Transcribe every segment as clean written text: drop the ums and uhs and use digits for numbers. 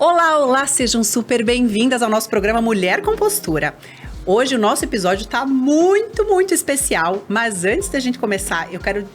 Olá, olá, sejam super bem-vindas ao nosso programa Mulher com Postura. Hoje o nosso episódio tá muito especial, mas antes da gente começar, eu quero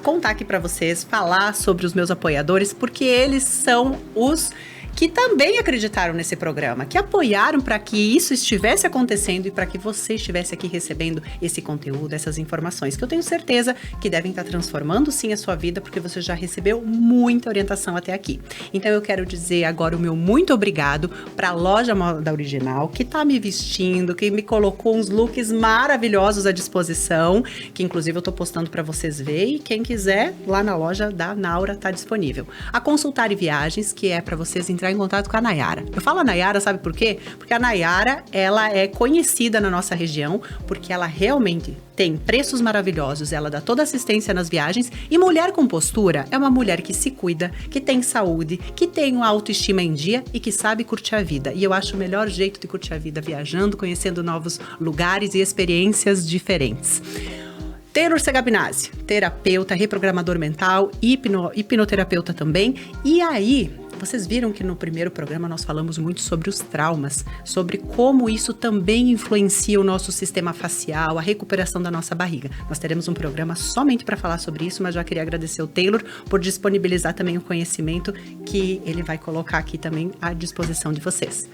contar aqui para vocês, falar sobre os meus apoiadores, porque eles são os que também acreditaram nesse programa, que apoiaram para que isso estivesse acontecendo e para que você estivesse aqui recebendo esse conteúdo, essas informações, que eu tenho certeza que devem estar transformando sim a sua vida, porque você já recebeu muita orientação até aqui. Então eu quero dizer agora o meu muito obrigado para a Loja Moda Original, que está me vestindo, que me colocou uns looks maravilhosos à disposição, que inclusive eu estou postando para vocês verem, e quem quiser, lá na loja da Naura está disponível. A Consultar Viagens, que é para vocês entrar em contato com a Nayara. Eu falo a Nayara, sabe por quê? Porque a Nayara, ela é conhecida na nossa região, porque ela realmente tem preços maravilhosos, ela dá toda assistência nas viagens, e Mulher com Postura é uma mulher que se cuida, que tem saúde, que tem uma autoestima em dia e que sabe curtir a vida. E eu acho o melhor jeito de curtir a vida viajando, conhecendo novos lugares e experiências diferentes. Taylor Segabinazzi, terapeuta, reprogramador mental, hipnoterapeuta também. E aí, vocês viram que no primeiro programa nós falamos muito sobre os traumas, sobre como isso também influencia o nosso sistema facial, a recuperação da nossa barriga. Nós teremos um programa somente para falar sobre isso, mas já queria agradecer o Taylor por disponibilizar também o conhecimento que ele vai colocar aqui também à disposição de vocês.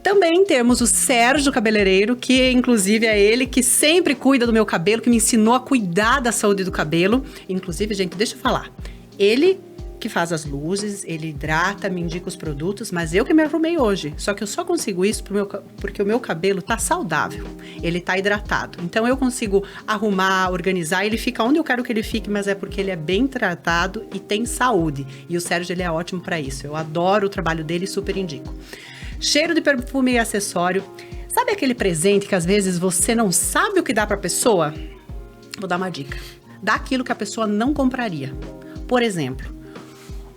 Também temos o Sérgio Cabeleireiro, que inclusive é ele que sempre cuida do meu cabelo, que me ensinou a cuidar da saúde do cabelo. Inclusive, gente, deixa eu falar, ele que faz as luzes, ele hidrata, me indica os produtos, mas eu que me arrumei hoje. Só que eu só consigo isso porque o meu cabelo tá saudável, ele tá hidratado. Então eu consigo arrumar, organizar, ele fica onde eu quero que ele fique, mas é porque ele é bem tratado e tem saúde. E o Sérgio, ele é ótimo para isso. Eu adoro o trabalho dele e super indico. Cheiro de perfume e acessório. Sabe aquele presente que às vezes você não sabe o que dá pra pessoa? Vou dar uma dica. Dá aquilo que a pessoa não compraria. Por exemplo,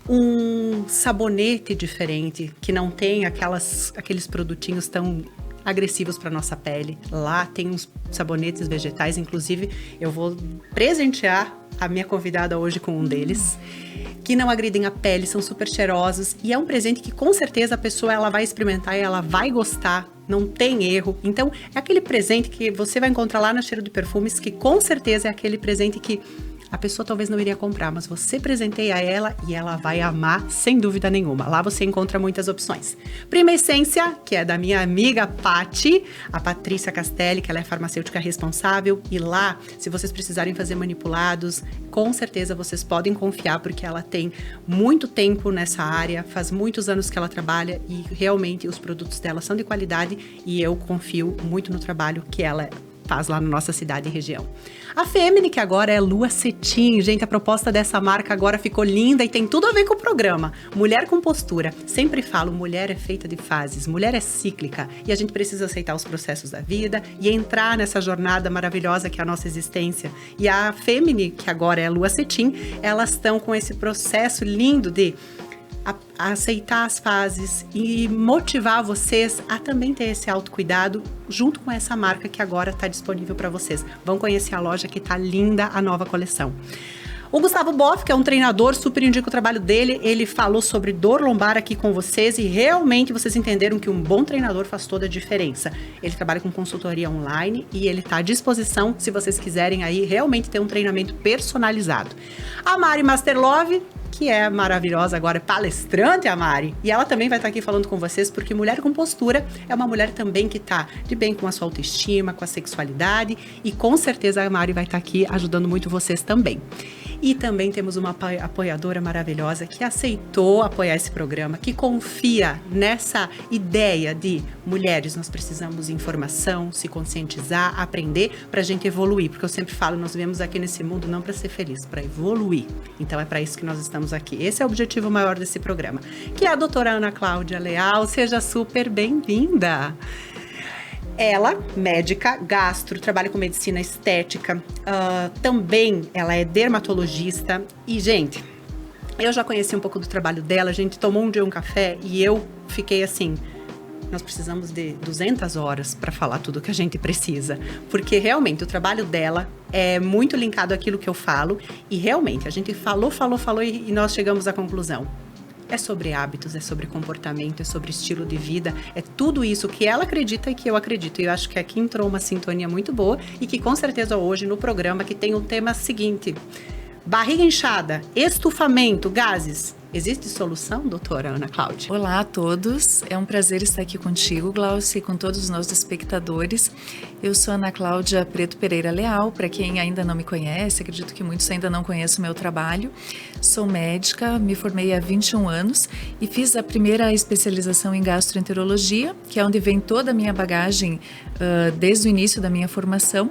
um sabonete diferente, que não tem aqueles produtinhos tão agressivos para nossa pele. Lá tem uns sabonetes vegetais, inclusive eu vou presentear a minha convidada hoje com um deles, que não agridem a pele, são super cheirosos, e é um presente que com certeza a pessoa ela vai experimentar e ela vai gostar, não tem erro. Então é aquele presente que você vai encontrar lá na Cheiro de Perfumes, que com certeza é aquele presente que a pessoa talvez não iria comprar, mas você presenteia ela e ela vai amar sem dúvida nenhuma. Lá você encontra muitas opções. Prima Essência, que é da minha amiga Pati, a Patrícia Castelli, que ela é farmacêutica responsável. E lá, se vocês precisarem fazer manipulados, com certeza vocês podem confiar, porque ela tem muito tempo nessa área, faz muitos anos que ela trabalha e realmente os produtos dela são de qualidade e eu confio muito no trabalho que ela faz lá na nossa cidade e região. A Femini, que agora é Lua Cetim. Gente, a proposta dessa marca agora ficou linda e tem tudo a ver com o programa. Mulher com Postura. Sempre falo, mulher é feita de fases, mulher é cíclica e a gente precisa aceitar os processos da vida e entrar nessa jornada maravilhosa que é a nossa existência. E a Femini, que agora é Lua Cetim, elas estão com esse processo lindo de aceitar as fases e motivar vocês a também ter esse autocuidado junto com essa marca que agora está disponível para vocês. Vão conhecer a loja, que tá linda a nova coleção. O Gustavo Boff, que é um treinador, super indico o trabalho dele. Ele falou sobre dor lombar aqui com vocês e realmente vocês entenderam que um bom treinador faz toda a diferença. Ele trabalha com consultoria online e ele está à disposição se vocês quiserem aí realmente ter um treinamento personalizado. A Mari Masterlove, que é maravilhosa, agora é palestrante, a Mari. E ela também vai estar aqui falando com vocês, porque Mulher com Postura é uma mulher também que está de bem com a sua autoestima, com a sexualidade. E com certeza a Mari vai estar aqui ajudando muito vocês também. E também temos uma apoiadora maravilhosa que aceitou apoiar esse programa, que confia nessa ideia de mulheres, nós precisamos de informação, se conscientizar, aprender para a gente evoluir. Porque eu sempre falo, nós vivemos aqui nesse mundo não para ser feliz, para evoluir. Então é para isso que nós estamos aqui. Esse é o objetivo maior desse programa, que é a doutora Ana Cláudia Leal. Seja super bem-vinda! Ela, médica, gastro, trabalha com medicina estética, também ela é dermatologista. E, gente, eu já conheci um pouco do trabalho dela, a gente tomou um dia um café e eu fiquei assim, nós precisamos de 200 horas para falar tudo que a gente precisa, porque realmente o trabalho dela é muito linkado àquilo que eu falo e realmente a gente falou e nós chegamos à conclusão. É sobre hábitos, é sobre comportamento, é sobre estilo de vida, é tudo isso que ela acredita e que eu acredito. E eu acho que aqui entrou uma sintonia muito boa e que com certeza hoje no programa que tem o tema seguinte: barriga inchada, estufamento, gases. Existe solução, doutora Ana Cláudia? Olá a todos, é um prazer estar aqui contigo, Glaucia, e com todos os nossos espectadores. Eu sou Ana Cláudia Preto Pereira Leal, para quem ainda não me conhece, acredito que muitos ainda não conhecem o meu trabalho. Sou médica, me formei há 21 anos e fiz a primeira especialização em gastroenterologia, que é onde vem toda a minha bagagem desde o início da minha formação.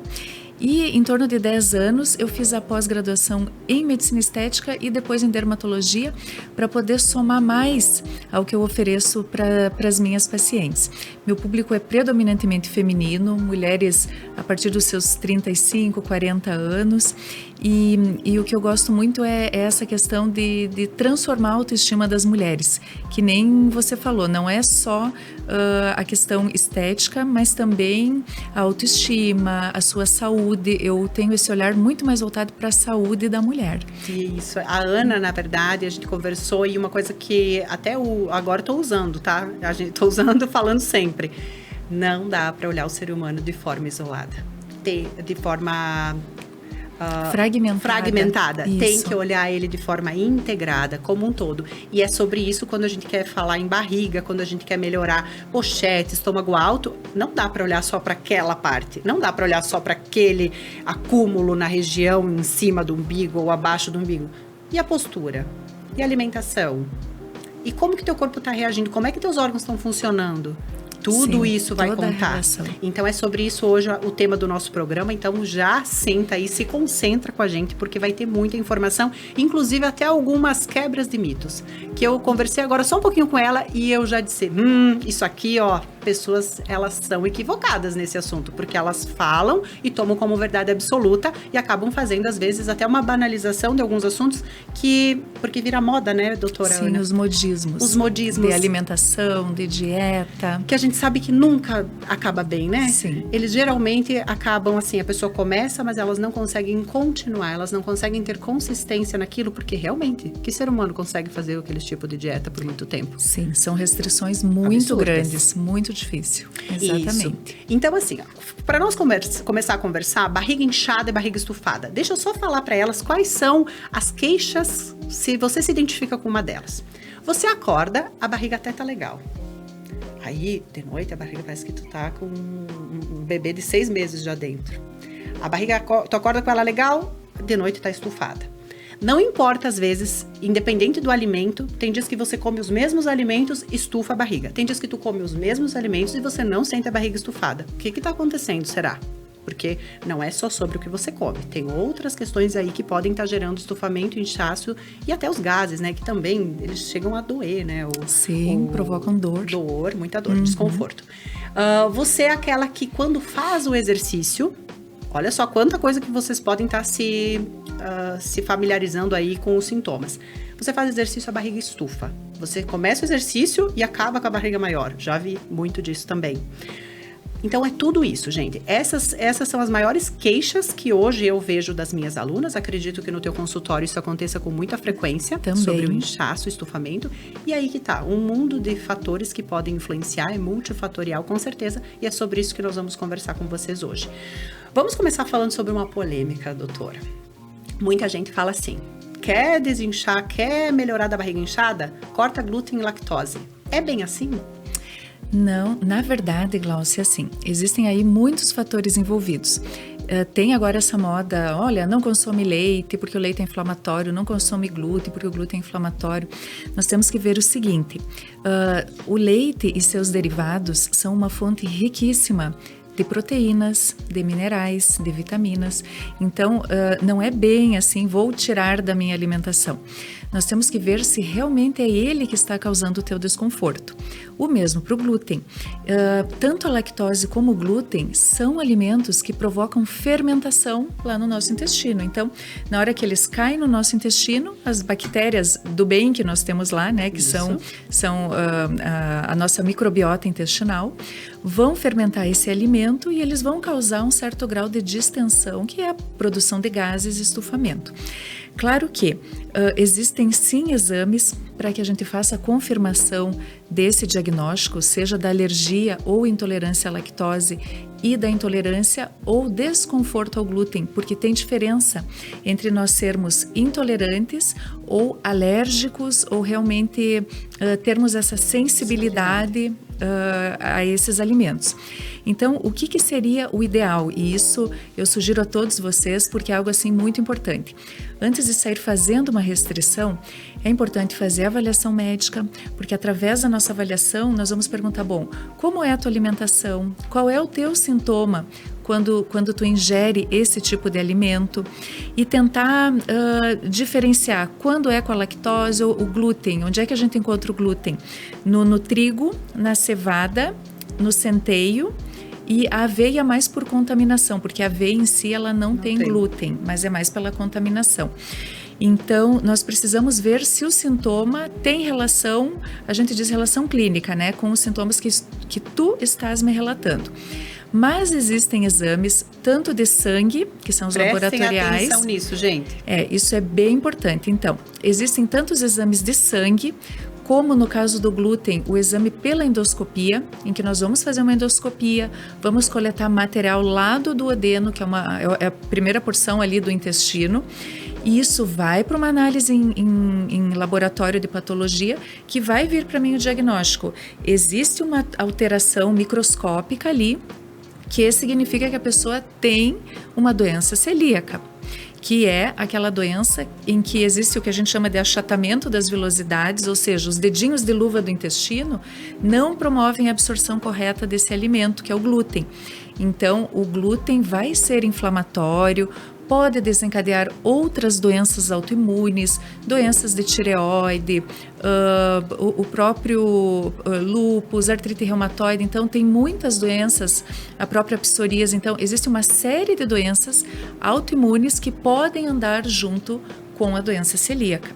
E em torno de 10 anos eu fiz a pós-graduação em medicina estética e depois em dermatologia para poder somar mais ao que eu ofereço para as minhas pacientes. Meu público é predominantemente feminino, mulheres a partir dos seus 35, 40 anos. E o que eu gosto muito é essa questão de transformar a autoestima das mulheres, que nem você falou, não é só a questão estética, mas também a autoestima, a sua saúde. Eu tenho esse olhar muito mais voltado para a saúde da mulher. Isso, a Ana, na verdade, a gente conversou e uma coisa que até agora estou usando, tá? A gente estou usando, falando sempre. Não dá para olhar o ser humano de forma isolada, de forma fragmentada. Tem que olhar ele de forma integrada, como um todo. E é sobre isso quando a gente quer falar em barriga, quando a gente quer melhorar pochete, estômago alto, não dá para olhar só para aquela parte, não dá para olhar só para aquele acúmulo na região em cima do umbigo ou abaixo do umbigo. E a postura? E a alimentação? E como que teu corpo está reagindo? Como é que teus órgãos estão funcionando? Tudo isso vai contar. Então é sobre isso hoje o tema do nosso programa. Então já senta aí, se concentra com a gente, porque vai ter muita informação, inclusive até algumas quebras de mitos. Que eu conversei agora só um pouquinho com ela e eu já disse, isso aqui, ó, pessoas, elas são equivocadas nesse assunto, porque elas falam e tomam como verdade absoluta e acabam fazendo, às vezes, até uma banalização de alguns assuntos porque vira moda, né, doutora Ana? Sim, os modismos. Os modismos. De alimentação, de dieta. Que a gente sabe que nunca acaba bem, né? Sim. Eles geralmente acabam assim, a pessoa começa, mas elas não conseguem continuar, elas não conseguem ter consistência naquilo, porque realmente, que ser humano consegue fazer aquele tipo de dieta por muito tempo? Sim, são restrições muito grandes, muito difícil. Exatamente. Isso. Então, assim, para nós começar a conversar, barriga inchada e barriga estufada, deixa eu só falar para elas quais são as queixas, se você se identifica com uma delas. Você acorda, a barriga até tá legal. Aí, de noite, a barriga parece que tu tá com um bebê de 6 meses já dentro. A barriga, tu acorda com ela legal, de noite tá estufada. Não importa, às vezes, independente do alimento, tem dias que você come os mesmos alimentos, estufa a barriga. Tem dias que tu come os mesmos alimentos e você não sente a barriga estufada. O que tá acontecendo, será? Porque não é só sobre o que você come. Tem outras questões aí que podem estar gerando estufamento, inchaço e até os gases, né? Que também, eles chegam a doer, né? Sim, provocam dor. Dor, muita dor, desconforto. Você é aquela que quando faz o exercício, olha só quanta coisa que vocês podem estar se familiarizando aí com os sintomas. Você faz exercício, a barriga estufa. Você começa o exercício e acaba com a barriga maior. Já vi muito disso também. Então, é tudo isso, gente. Essas são as maiores queixas que hoje eu vejo das minhas alunas. Acredito que no teu consultório isso aconteça com muita frequência. Também. Sobre o inchaço, o estufamento. E aí que tá, um mundo de fatores que podem influenciar, é multifatorial, com certeza. E é sobre isso que nós vamos conversar com vocês hoje. Vamos começar falando sobre uma polêmica, doutora. Muita gente fala assim, quer desinchar, quer melhorar da barriga inchada? Corta glúten e lactose. É bem assim? Não, na verdade, Glaucia, assim, existem aí muitos fatores envolvidos. Tem agora essa moda, olha, não consome leite porque o leite é inflamatório, não consome glúten porque o glúten é inflamatório. Nós temos que ver o seguinte, o leite e seus derivados são uma fonte riquíssima de proteínas, de minerais, de vitaminas. Então, não é bem assim, vou tirar da minha alimentação. Nós temos que ver se realmente é ele que está causando o teu desconforto. O mesmo para o glúten. Tanto a lactose como o glúten são alimentos que provocam fermentação lá no nosso intestino. Então, na hora que eles caem no nosso intestino, as bactérias do bem que nós temos lá, né, que são a nossa microbiota intestinal, vão fermentar esse alimento e eles vão causar um certo grau de distensão, que é a produção de gases e estufamento. Claro que existem sim exames para que a gente faça a confirmação desse diagnóstico, seja da alergia ou intolerância à lactose e da intolerância ou desconforto ao glúten, porque tem diferença entre nós sermos intolerantes ou alérgicos ou realmente termos essa sensibilidade a esses alimentos. Então, o que seria o ideal? E isso eu sugiro a todos vocês, porque é algo assim muito importante. Antes de sair fazendo uma restrição, é importante fazer a avaliação médica, porque através da nossa avaliação nós vamos perguntar, bom, como é a tua alimentação? Qual é o teu sintoma quando tu ingere esse tipo de alimento? E tentar diferenciar quando é com a lactose ou o glúten. Onde é que a gente encontra o glúten? No trigo, na cevada, no centeio. E a aveia mais por contaminação, porque a aveia em si ela não tem glúten, mas é mais pela contaminação. Então, nós precisamos ver se o sintoma tem relação, a gente diz relação clínica, né, com os sintomas que tu estás me relatando. Mas existem exames, tanto de sangue, que são os laboratoriais. Prestem atenção nisso, gente. Isso é bem importante. Então, existem tantos exames de sangue, como no caso do glúten, o exame pela endoscopia, em que nós vamos fazer uma endoscopia, vamos coletar material lá do duodeno, que é a primeira porção ali do intestino, e isso vai para uma análise em laboratório de patologia, que vai vir para mim o diagnóstico. Existe uma alteração microscópica ali, que significa que a pessoa tem uma doença celíaca, que é aquela doença em que existe o que a gente chama de achatamento das vilosidades, ou seja, os dedinhos de luva do intestino não promovem a absorção correta desse alimento, que é o glúten. Então, o glúten vai ser inflamatório, pode desencadear outras doenças autoimunes, doenças de tireoide, o próprio lúpus, artrite reumatoide. Então, tem muitas doenças, a própria psoríase. Então, existe uma série de doenças autoimunes que podem andar junto com a doença celíaca.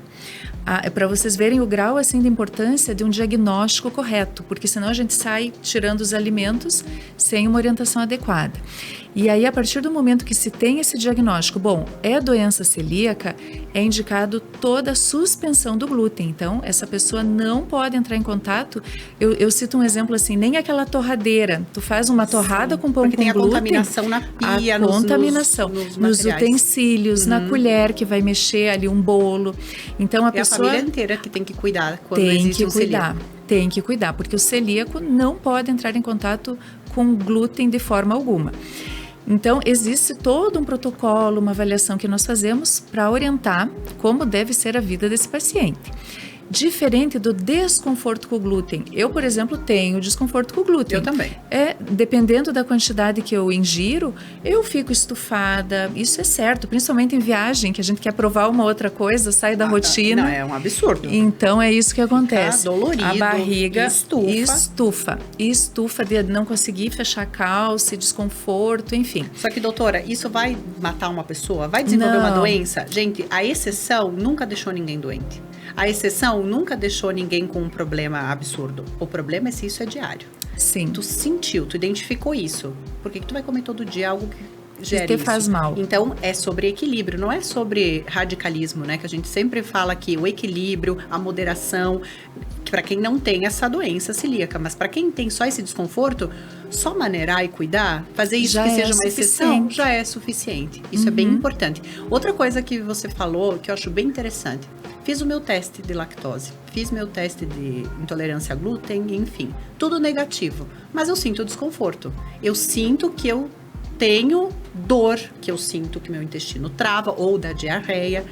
É para vocês verem o grau assim de importância de um diagnóstico correto, porque senão a gente sai tirando os alimentos sem uma orientação adequada. E aí, a partir do momento que se tem esse diagnóstico, bom, é doença celíaca, é indicado toda a suspensão do glúten. Então, essa pessoa não pode entrar em contato. Eu cito um exemplo assim, nem aquela torradeira. Tu faz uma torrada com pão com glúten. Porque tem a contaminação na pia, nos utensílios, na colher que vai mexer ali um bolo. Então, a família inteira que tem que cuidar quando existe um celíaco. Tem que cuidar, porque o celíaco não pode entrar em contato com glúten de forma alguma. Então, existe todo um protocolo, uma avaliação que nós fazemos para orientar como deve ser a vida desse paciente. Diferente do desconforto com o glúten. Eu, por exemplo, tenho desconforto com o glúten. Eu também. Dependendo da quantidade que eu ingiro, eu fico estufada. Isso é certo, principalmente em viagem, que a gente quer provar uma outra coisa, sai da rotina. Não, é um absurdo. Então, é isso que acontece. Fica dolorido, a barriga estufa de não conseguir fechar a calça, desconforto, enfim. Só que, doutora, isso vai matar uma pessoa? Vai desenvolver uma doença? Gente, a exceção nunca deixou ninguém doente. A exceção nunca deixou ninguém com um problema absurdo. O problema é se isso é diário. Sim. Tu sentiu, tu identificou isso. Por que tu vai comer todo dia algo que gera isso? Faz mal. Então, é sobre equilíbrio, não é sobre radicalismo, né? Que a gente sempre fala que o equilíbrio, a moderação, para quem não tem essa doença celíaca, mas para quem tem só esse desconforto, só maneirar e cuidar, fazer isso que seja uma exceção, já é suficiente. Isso é bem importante. Outra coisa que você falou, que eu acho bem interessante, fiz o meu teste de lactose, fiz meu teste de intolerância a glúten, enfim, tudo negativo, mas eu sinto desconforto. Eu sinto que eu tenho dor, que eu sinto que meu intestino trava ou da diarreia.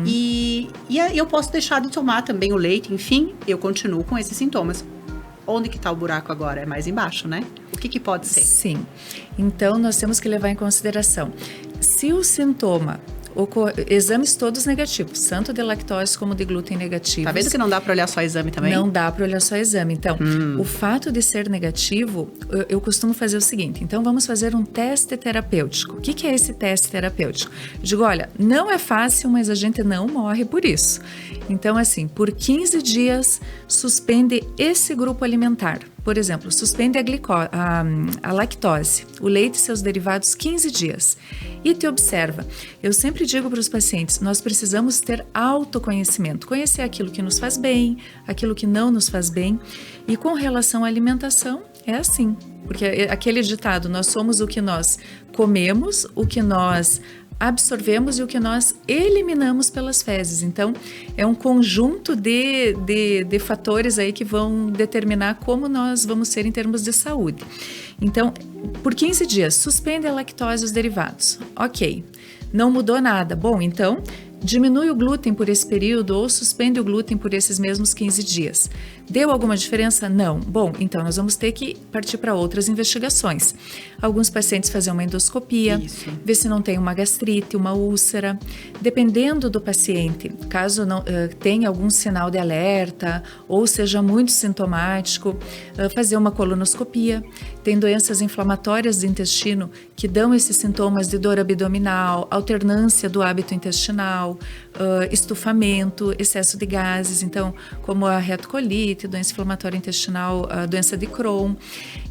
E aí eu posso deixar de tomar também o leite, enfim, eu continuo com esses sintomas. Onde que está o buraco agora? É mais embaixo, né? O que pode ser? Sim. Então, nós temos que levar em consideração. Se o sintoma exames todos negativos, tanto de lactose como de glúten negativos. Tá vendo que não dá para olhar só exame também? Não dá para olhar só exame. Então, o fato de ser negativo, eu costumo fazer o seguinte. Então, vamos fazer um teste terapêutico. O que é esse teste terapêutico? Eu digo, olha, não é fácil, mas a gente não morre por isso. Então, assim, por 15 dias, suspende esse grupo alimentar. Por exemplo, suspende a lactose, o leite e seus derivados 15 dias. E te observa. Eu sempre digo para os pacientes, nós precisamos ter autoconhecimento. Conhecer aquilo que nos faz bem, aquilo que não nos faz bem. E com relação à alimentação, é assim. Porque aquele ditado, nós somos o que nós comemos, o que nós absorvemos e o que nós eliminamos pelas fezes. Então, é um conjunto de fatores aí que vão determinar como nós vamos ser em termos de saúde. Então, por 15 dias, suspende a lactose e os derivados. Ok, não mudou nada. Bom, então, diminui o glúten por esse período ou suspende o glúten por esses mesmos 15 dias. Deu alguma diferença? Não. Bom, então nós vamos ter que partir para outras investigações. Alguns pacientes fazem uma endoscopia, ver se não tem uma gastrite, uma úlcera. Dependendo do paciente, caso não tenha algum sinal de alerta ou seja muito sintomático, fazer uma colonoscopia. Tem doenças inflamatórias do intestino que dão esses sintomas de dor abdominal, alternância do hábito intestinal, estufamento, excesso de gases, então, como a retocolite, doença inflamatória intestinal, a doença de Crohn.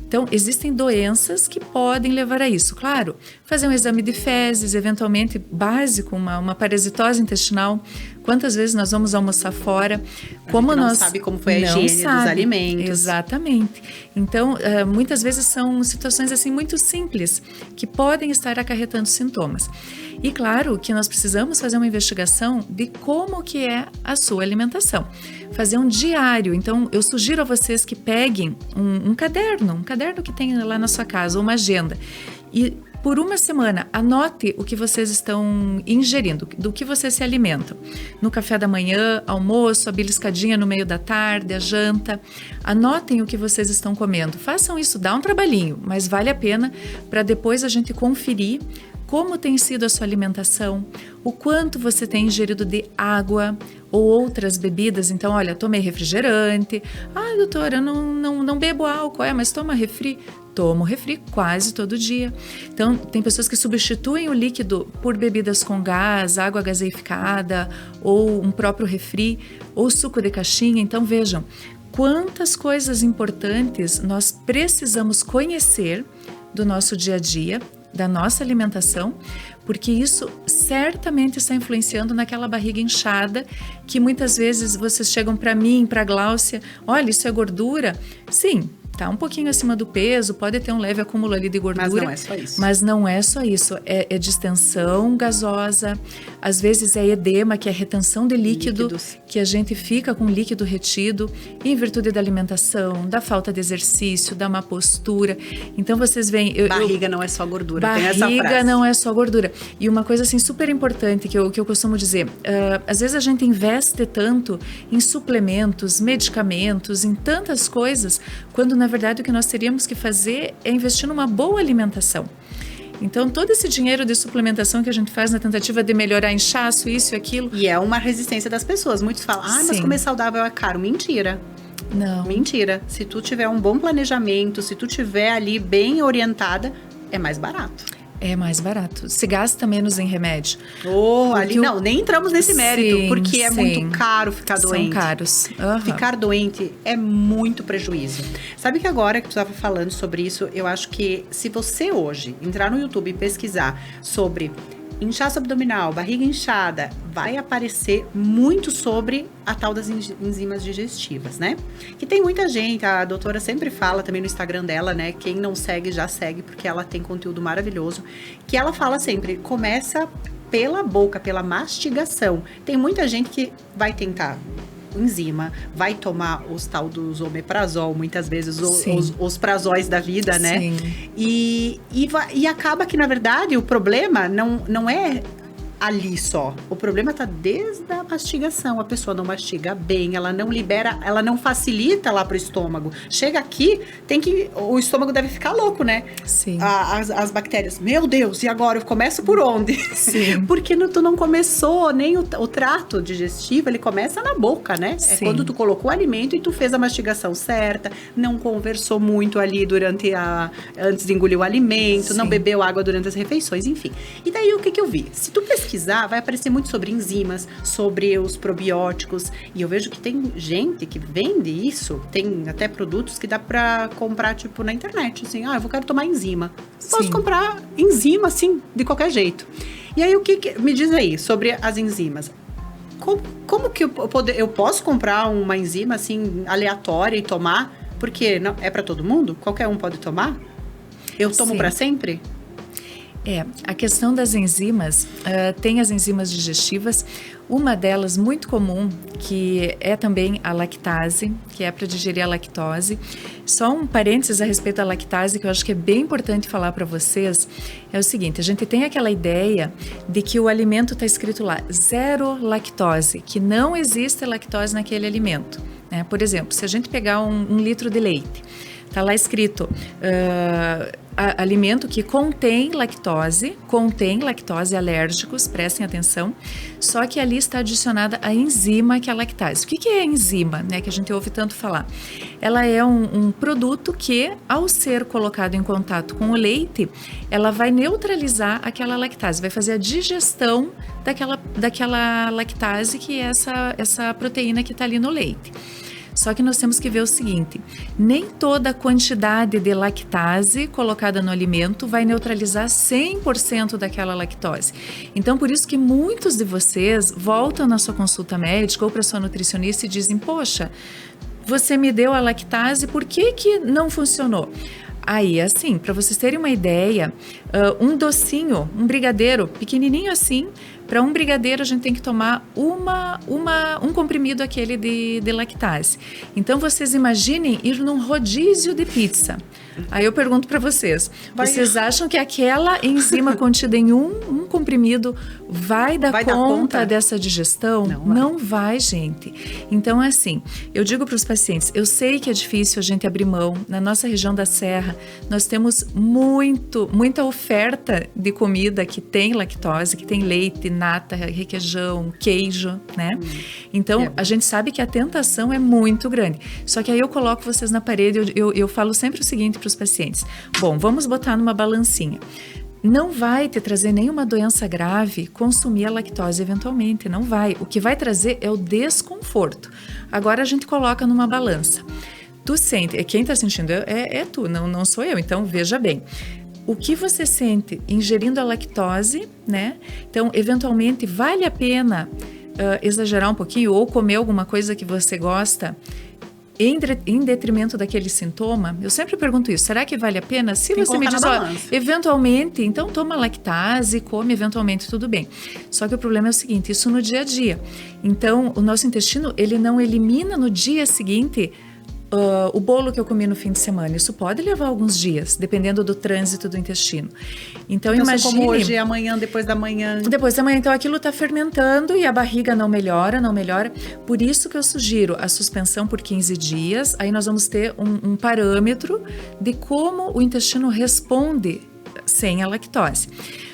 Então, existem doenças que podem levar a isso. Claro, fazer um exame de fezes, eventualmente básico, uma parasitose intestinal. Quantas vezes nós vamos almoçar fora? Como nós não sabe como foi a higiene dos alimentos. Exatamente. Então, muitas vezes são situações assim muito simples que podem estar acarretando sintomas. E claro que nós precisamos fazer uma investigação de como que é a sua alimentação. Fazer um diário. Então, eu sugiro a vocês que peguem um caderno que tem lá na sua casa, uma agenda. E por uma semana, anote o que vocês estão ingerindo, do que vocês se alimentam. No café da manhã, almoço, a beliscadinha no meio da tarde, a janta. Anotem o que vocês estão comendo. Façam isso, dá um trabalhinho, mas vale a pena para depois a gente conferir como tem sido a sua alimentação, o quanto você tem ingerido de água ou outras bebidas. Então, olha, tomei refrigerante. Ah, doutora, eu não bebo álcool, mas toma refri. Tomo refri quase todo dia. Então, tem pessoas que substituem o líquido por bebidas com gás, água gaseificada, ou um próprio refri, ou suco de caixinha. Então, vejam, quantas coisas importantes nós precisamos conhecer do nosso dia a dia, da nossa alimentação, porque isso certamente está influenciando naquela barriga inchada que muitas vezes vocês chegam para mim, para a Gláucia, olha, isso é gordura? Sim, tá um pouquinho acima do peso, pode ter um leve acúmulo ali de gordura. Mas não é só isso. Mas não é só isso, é distensão gasosa, às vezes é edema, que é retenção de líquidos, que a gente fica com líquido retido em virtude da alimentação, da falta de exercício, da má postura. Então vocês veem... Barriga não é só gordura, tem essa frase. Barriga não é só gordura. E uma coisa assim super importante que eu costumo dizer, às vezes a gente investe tanto em suplementos, medicamentos, em tantas coisas, quando na verdade o que nós teríamos que fazer é investir numa boa alimentação. Então, todo esse dinheiro de suplementação que a gente faz na tentativa de melhorar inchaço, isso e aquilo... E é uma resistência das pessoas. Muitos falam, mas comer saudável é caro. Mentira. Não. Mentira. Se tu tiver um bom planejamento, se tu tiver ali bem orientada, é mais barato. É mais barato. Se gasta menos em remédio. Ali não, nem entramos nesse mérito, porque é muito caro ficar doente. São caros. Ficar doente é muito prejuízo. Sabe que agora que tu estava falando sobre isso, eu acho que se você hoje entrar no YouTube e pesquisar sobre inchaço abdominal, barriga inchada, vai aparecer muito sobre a tal das enzimas digestivas, né? Que tem muita gente, a doutora sempre fala também no Instagram dela, né? Quem não segue, já segue, porque ela tem conteúdo maravilhoso. Que ela fala sempre, começa pela boca, pela mastigação. Tem muita gente que vai tentar enzima, vai tomar os tal dos omeprazol, muitas vezes os prazóis da vida, né? Sim. E acaba que, na verdade, o problema não é ali só. O problema tá desde a mastigação. A pessoa não mastiga bem, ela não libera, ela não facilita lá pro estômago. Chega aqui, o estômago deve ficar louco, né? Sim. As bactérias. Meu Deus, e agora eu começo por onde? Sim. Porque tu não começou, nem o trato digestivo, ele começa na boca, né? Sim. É quando tu colocou o alimento e tu fez a mastigação certa, não conversou muito ali antes de engolir o alimento, Sim. não bebeu água durante as refeições, enfim. E daí o que eu vi? Se tu pesquisar, vai aparecer muito sobre enzimas, sobre os probióticos, e eu vejo que tem gente que vende isso, tem até produtos que dá pra comprar, tipo, na internet, assim, eu quero tomar enzima. Posso Sim. comprar enzima, assim, de qualquer jeito. E aí, me diz aí sobre as enzimas. Como que eu posso comprar uma enzima, assim, aleatória e tomar? Porque não, é pra todo mundo? Qualquer um pode tomar? Eu tomo pra sempre? A questão das enzimas, tem as enzimas digestivas, uma delas muito comum, que é também a lactase, que é para digerir a lactose. Só um parênteses a respeito da lactase, que eu acho que é bem importante falar para vocês, é o seguinte, a gente tem aquela ideia de que o alimento está escrito lá, 0 lactose, que não existe lactose naquele alimento, né? Por exemplo, se a gente pegar um litro de leite, está lá escrito alimento que contém lactose alérgicos, prestem atenção, só que ali está adicionada a enzima que é a lactase. O que é a enzima, né, que a gente ouve tanto falar? Ela é um produto que, ao ser colocado em contato com o leite, ela vai neutralizar aquela lactase, vai fazer a digestão daquela lactase, que é essa proteína que está ali no leite. Só que nós temos que ver o seguinte, nem toda a quantidade de lactase colocada no alimento vai neutralizar 100% daquela lactose. Então, por isso que muitos de vocês voltam na sua consulta médica ou para sua nutricionista e dizem, poxa, você me deu a lactase, por que não funcionou? Aí, assim, para vocês terem uma ideia, um docinho, um brigadeiro pequenininho assim, para um brigadeiro a gente tem que tomar um comprimido aquele de lactase. Então, vocês imaginem ir num rodízio de pizza. Aí eu pergunto para vocês, vocês acham que aquela enzima contida em um comprimido vai dar conta dessa digestão? Não vai, gente. Então, assim, eu digo para os pacientes, eu sei que é difícil a gente abrir mão. Na nossa região da Serra, nós temos muita oferta de comida que tem lactose, que tem leite, nata, requeijão, queijo, né? Então, a gente sabe que a tentação é muito grande. Só que aí eu coloco vocês na parede, eu falo sempre o seguinte para os pacientes. Bom, vamos botar numa balancinha. Não vai te trazer nenhuma doença grave consumir a lactose eventualmente, não vai. O que vai trazer é o desconforto. Agora a gente coloca numa balança. Tu sente, quem está sentindo é tu, não sou eu, então veja bem. O que você sente ingerindo a lactose, né? Então, eventualmente, vale a pena exagerar um pouquinho ou comer alguma coisa que você gosta em detrimento daquele sintoma? Eu sempre pergunto isso, será que vale a pena? Se você me diz, eventualmente, então toma lactase, come eventualmente, tudo bem. Só que o problema é o seguinte, isso no dia a dia. Então, o nosso intestino, ele não elimina no dia seguinte o bolo que eu comi no fim de semana. Isso pode levar alguns dias, dependendo do trânsito do intestino. Então imagine... como hoje, amanhã, depois da manhã. Depois da manhã, então aquilo está fermentando e a barriga não melhora. Por isso que eu sugiro a suspensão por 15 dias. Aí nós vamos ter um parâmetro de como o intestino responde sem a lactose.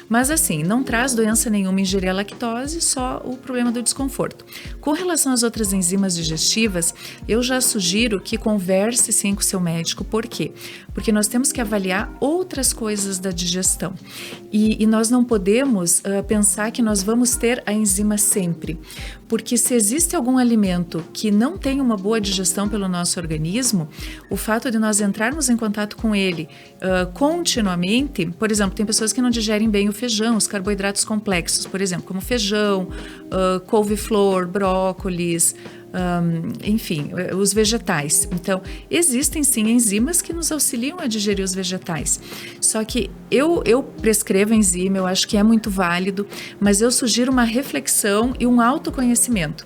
Mas assim, não traz doença nenhuma ingerir a lactose, só o problema do desconforto. Com relação às outras enzimas digestivas, eu já sugiro que converse sim com o seu médico. Por quê? Porque nós temos que avaliar outras coisas da digestão. E nós não podemos pensar que nós vamos ter a enzima sempre. Porque se existe algum alimento que não tem uma boa digestão pelo nosso organismo, o fato de nós entrarmos em contato com ele continuamente, por exemplo, tem pessoas que não digerem bem o feijão, os carboidratos complexos, por exemplo, como feijão, couve-flor, brócolis, enfim, os vegetais. Então, existem sim enzimas que nos auxiliam a digerir os vegetais. Só que eu prescrevo enzima, eu acho que é muito válido, mas eu sugiro uma reflexão e um autoconhecimento.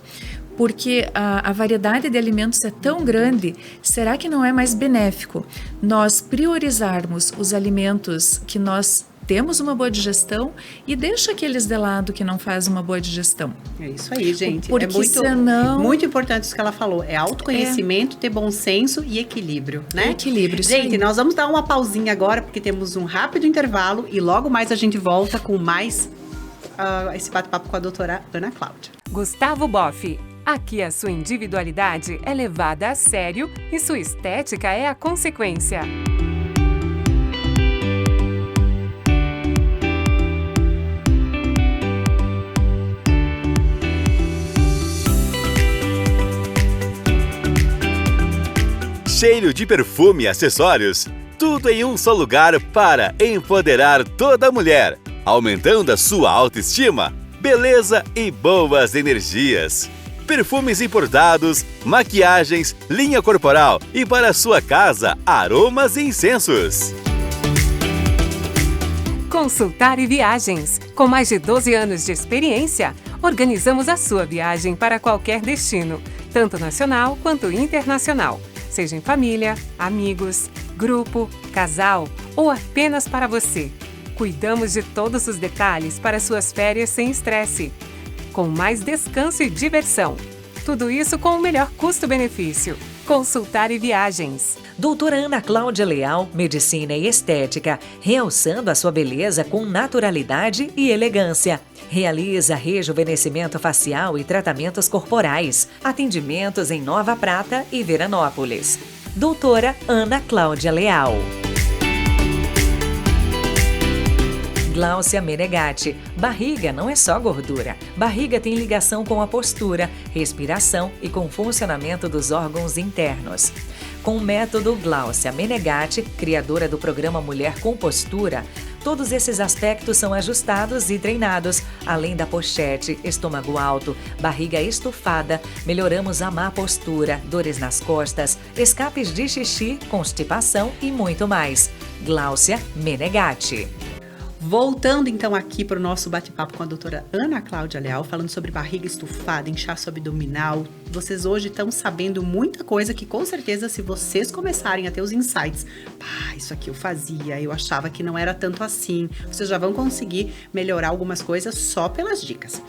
Porque a variedade de alimentos é tão grande, será que não é mais benéfico nós priorizarmos os alimentos que nós temos uma boa digestão e deixa aqueles de lado que não fazem uma boa digestão. É isso aí, gente. Porque muito importante isso que ela falou. É autoconhecimento, ter bom senso e equilíbrio, né? Equilíbrio, gente, nós vamos dar uma pausinha agora, porque temos um rápido intervalo e logo mais a gente volta com mais esse bate-papo com a doutora Ana Cláudia. Gustavo Boff. Aqui a sua individualidade é levada a sério e sua estética é a consequência. Cheiro de perfume e acessórios, tudo em um só lugar para empoderar toda mulher, aumentando a sua autoestima, beleza e boas energias. Perfumes importados, maquiagens, linha corporal e para sua casa, aromas e incensos. Consultar e Viagens. Com mais de 12 anos de experiência, organizamos a sua viagem para qualquer destino, tanto nacional quanto internacional. Seja em família, amigos, grupo, casal ou apenas para você. Cuidamos de todos os detalhes para suas férias sem estresse, com mais descanso e diversão. Tudo isso com o melhor custo-benefício. Consultar e Viagens. Doutora Ana Cláudia Leal, Medicina e Estética, realçando a sua beleza com naturalidade e elegância. Realiza rejuvenescimento facial e tratamentos corporais. Atendimentos em Nova Prata e Veranópolis. Doutora Ana Cláudia Leal. Gláucia Menegatti. Barriga não é só gordura. Barriga tem ligação com a postura, respiração e com o funcionamento dos órgãos internos. Com o método Gláucia Menegatti, criadora do programa Mulher com Postura, todos esses aspectos são ajustados e treinados, além da pochete, estômago alto, barriga estufada, melhoramos a má postura, dores nas costas, escapes de xixi, constipação e muito mais. Gláucia Menegatti. Voltando então aqui para o nosso bate-papo com a doutora Ana Cláudia Leal, falando sobre barriga estufada, inchaço abdominal. Vocês hoje estão sabendo muita coisa que com certeza se vocês começarem a ter os insights, isso aqui eu fazia, eu achava que não era tanto assim, vocês já vão conseguir melhorar algumas coisas só pelas dicas.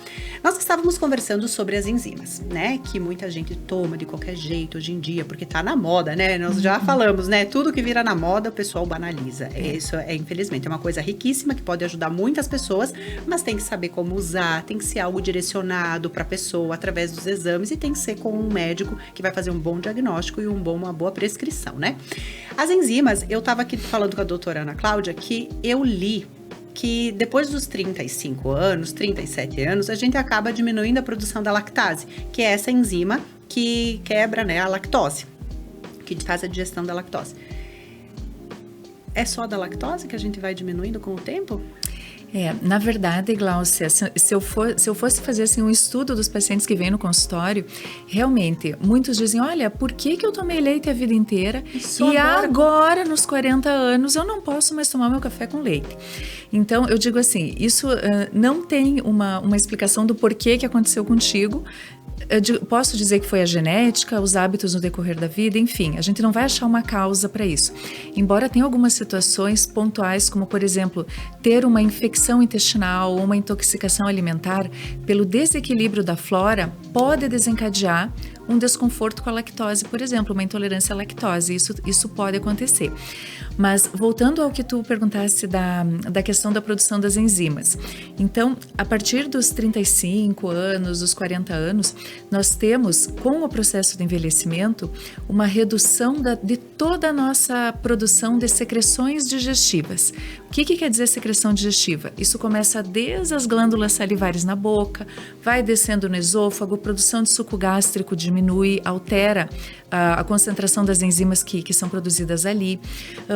Nós estávamos conversando sobre as enzimas, né, que muita gente toma de qualquer jeito hoje em dia, porque tá na moda, né, nós já falamos, né, tudo que vira na moda o pessoal banaliza. Isso infelizmente é uma coisa riquíssima que pode ajudar muitas pessoas, mas tem que saber como usar, tem que ser algo direcionado para a pessoa através dos exames e tem que ser com um médico que vai fazer um bom diagnóstico e uma boa prescrição, né? As enzimas, eu estava aqui falando com a doutora Ana Cláudia que eu li que depois dos 35 anos, 37 anos, a gente acaba diminuindo a produção da lactase, que é essa enzima que quebra, né, a lactose, que faz a digestão da lactose. É só da lactose que a gente vai diminuindo com o tempo? Na verdade, Gláucia, se eu fosse fazer assim, um estudo dos pacientes que vêm no consultório, realmente, muitos dizem, olha, por que eu tomei leite a vida inteira e agora, nos 40 anos, eu não posso mais tomar meu café com leite? Então, eu digo assim, isso não tem uma explicação do porquê que aconteceu contigo. Posso dizer que foi a genética, os hábitos no decorrer da vida, enfim, a gente não vai achar uma causa para isso. Embora tenha algumas situações pontuais, como por exemplo, ter uma infecção intestinal ou uma intoxicação alimentar pelo desequilíbrio da flora, pode desencadear um desconforto com a lactose, por exemplo, uma intolerância à lactose, isso pode acontecer. Mas voltando ao que tu perguntaste da questão da produção das enzimas. Então, a partir dos 35 anos, dos 40 anos, nós temos, com o processo de envelhecimento, uma redução de toda a nossa produção de secreções digestivas. O que quer dizer secreção digestiva? Isso começa desde as glândulas salivares na boca, vai descendo no esôfago, a produção de suco gástrico diminui, altera a concentração das enzimas que são produzidas ali.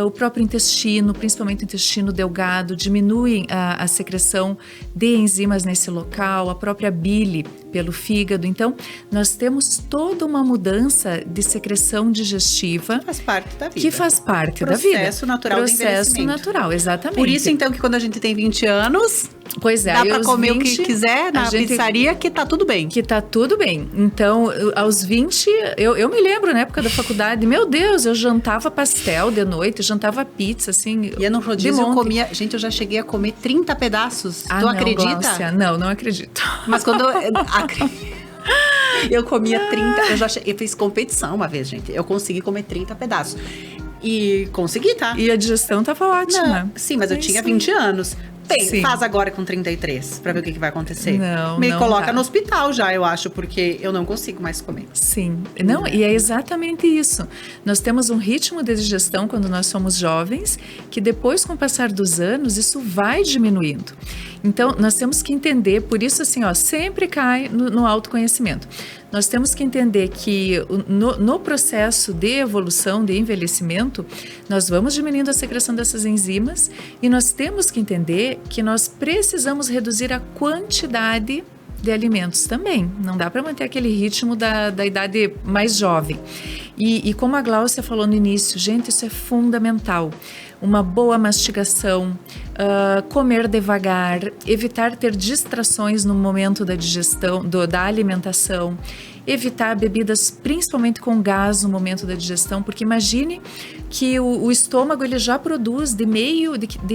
O próprio intestino, principalmente o intestino delgado, diminui a secreção de enzimas nesse local, a própria bile pelo fígado. Então, nós temos toda uma mudança de secreção digestiva. Faz parte da vida. Que faz parte da vida. Processo natural do envelhecimento. Processo natural, exatamente. Por isso, então, que quando a gente tem 20 anos, Pois é. Dá pra aos comer 20, o que quiser na pizzaria, que tá tudo bem. Que tá tudo bem. Então, aos 20, eu me lembro, na época da faculdade, meu Deus, eu jantava pastel de noite, jantava pizza, assim. E no rodízio eu comia... Gente, eu já cheguei a comer 30 pedaços. Tu acredita? Glaucia, não acredito. Mas quando... Eu comia 30... Eu fiz competição uma vez, gente. Eu consegui comer 30 pedaços. E consegui, tá? E a digestão tava ótima. Sim, mas eu tinha 20 anos. Faz agora com 33, pra ver o que vai acontecer. Me coloca no hospital já, eu acho, porque eu não consigo mais comer. Sim. Não, e é exatamente isso. Nós temos um ritmo de digestão quando nós somos jovens, que depois, com o passar dos anos, isso vai diminuindo. Então, nós temos que entender, por isso assim, sempre cai no autoconhecimento. Nós temos que entender que no processo de evolução, de envelhecimento, nós vamos diminuindo a secreção dessas enzimas e nós temos que entender que nós precisamos reduzir a quantidade de alimentos também. Não dá para manter aquele ritmo da idade mais jovem. E como a Glaucia falou no início, gente, isso é fundamental. Uma boa mastigação, comer devagar, evitar ter distrações no momento da digestão, da alimentação, evitar bebidas principalmente com gás no momento da digestão, porque imagine que o estômago ele já produz de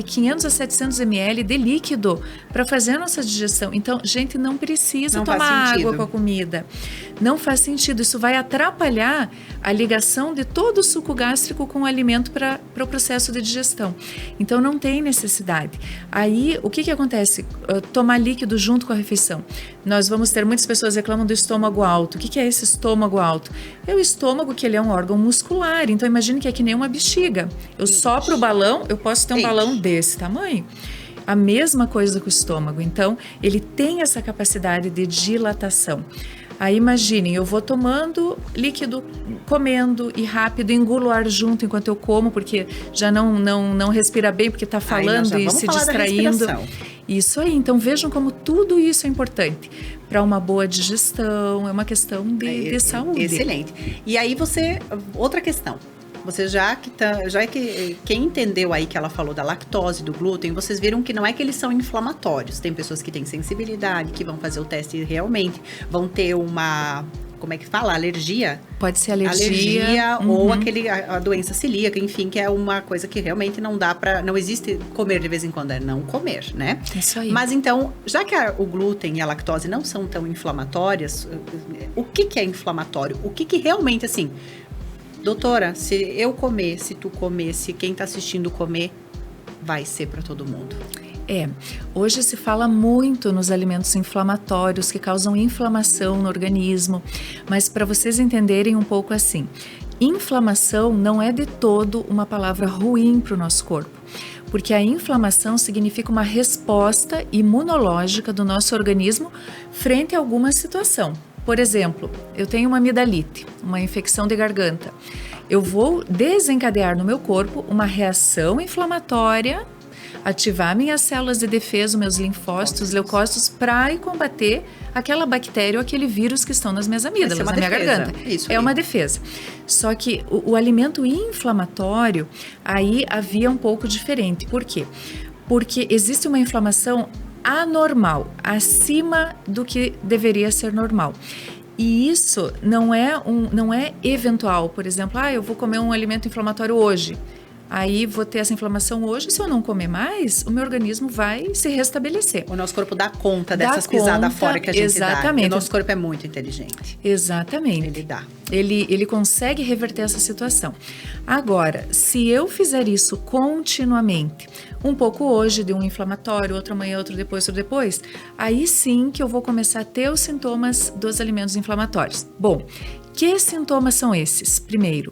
500 a 700 ml de líquido para fazer a nossa digestão. Então, gente, não precisa tomar água com a comida. Não faz sentido. Isso vai atrapalhar a ligação de todo o suco gástrico com o alimento para o processo de digestão. Então, não tem necessidade. Aí, o que acontece? Tomar líquido junto com a refeição. Nós vamos ter, muitas pessoas reclamam do estômago alto. O que é esse estômago alto? É o estômago que ele é um órgão muscular. Então, imagine que é que nem uma bexiga. Eu sopro o balão, eu posso ter um balão desse tamanho. A mesma coisa com o estômago. Então, ele tem essa capacidade de dilatação. Aí imaginem, eu vou tomando líquido, comendo e rápido, engulo o ar junto enquanto eu como, porque já não respira bem, porque está falando e se distraindo. Isso aí, então vejam como tudo isso é importante para uma boa digestão, é uma questão de saúde. Excelente. E aí outra questão. Você quem entendeu aí que ela falou da lactose, do glúten, vocês viram que não é que eles são inflamatórios. Tem pessoas que têm sensibilidade, que vão fazer o teste e realmente vão ter uma, como é que fala? Alergia? Pode ser alergia. Ou a doença celíaca, enfim, que é uma coisa que realmente não existe comer de vez em quando, é não comer, né? Isso aí. Mas então, já que o glúten e a lactose não são tão inflamatórias, o que é inflamatório? O que realmente, assim... Doutora, se eu comer, se tu comer, se quem está assistindo comer, vai ser para todo mundo. Hoje se fala muito nos alimentos inflamatórios que causam inflamação no organismo, mas para vocês entenderem um pouco assim, inflamação não é de todo uma palavra ruim para o nosso corpo, porque a inflamação significa uma resposta imunológica do nosso organismo frente a alguma situação. Por exemplo, eu tenho uma amidalite, uma infecção de garganta. Eu vou desencadear no meu corpo uma reação inflamatória, ativar minhas células de defesa, meus linfócitos, leucócitos, para combater aquela bactéria ou aquele vírus que estão nas minhas amígdalas, na minha garganta. Isso é uma defesa. Só que o alimento inflamatório, aí havia um pouco diferente. Por quê? Porque existe uma inflamação anormal, acima do que deveria ser normal. E isso não é eventual. Por exemplo, eu vou comer um alimento inflamatório hoje. Aí vou ter essa inflamação hoje, se eu não comer mais, o meu organismo vai se restabelecer. O nosso corpo dá conta dessas pisadas fora que a gente dá. O nosso corpo é muito inteligente. Exatamente. Ele dá. Ele consegue reverter essa situação. Agora, se eu fizer isso continuamente, um pouco hoje de um inflamatório, outro amanhã, outro depois, aí sim que eu vou começar a ter os sintomas dos alimentos inflamatórios. Bom, que sintomas são esses? Primeiro,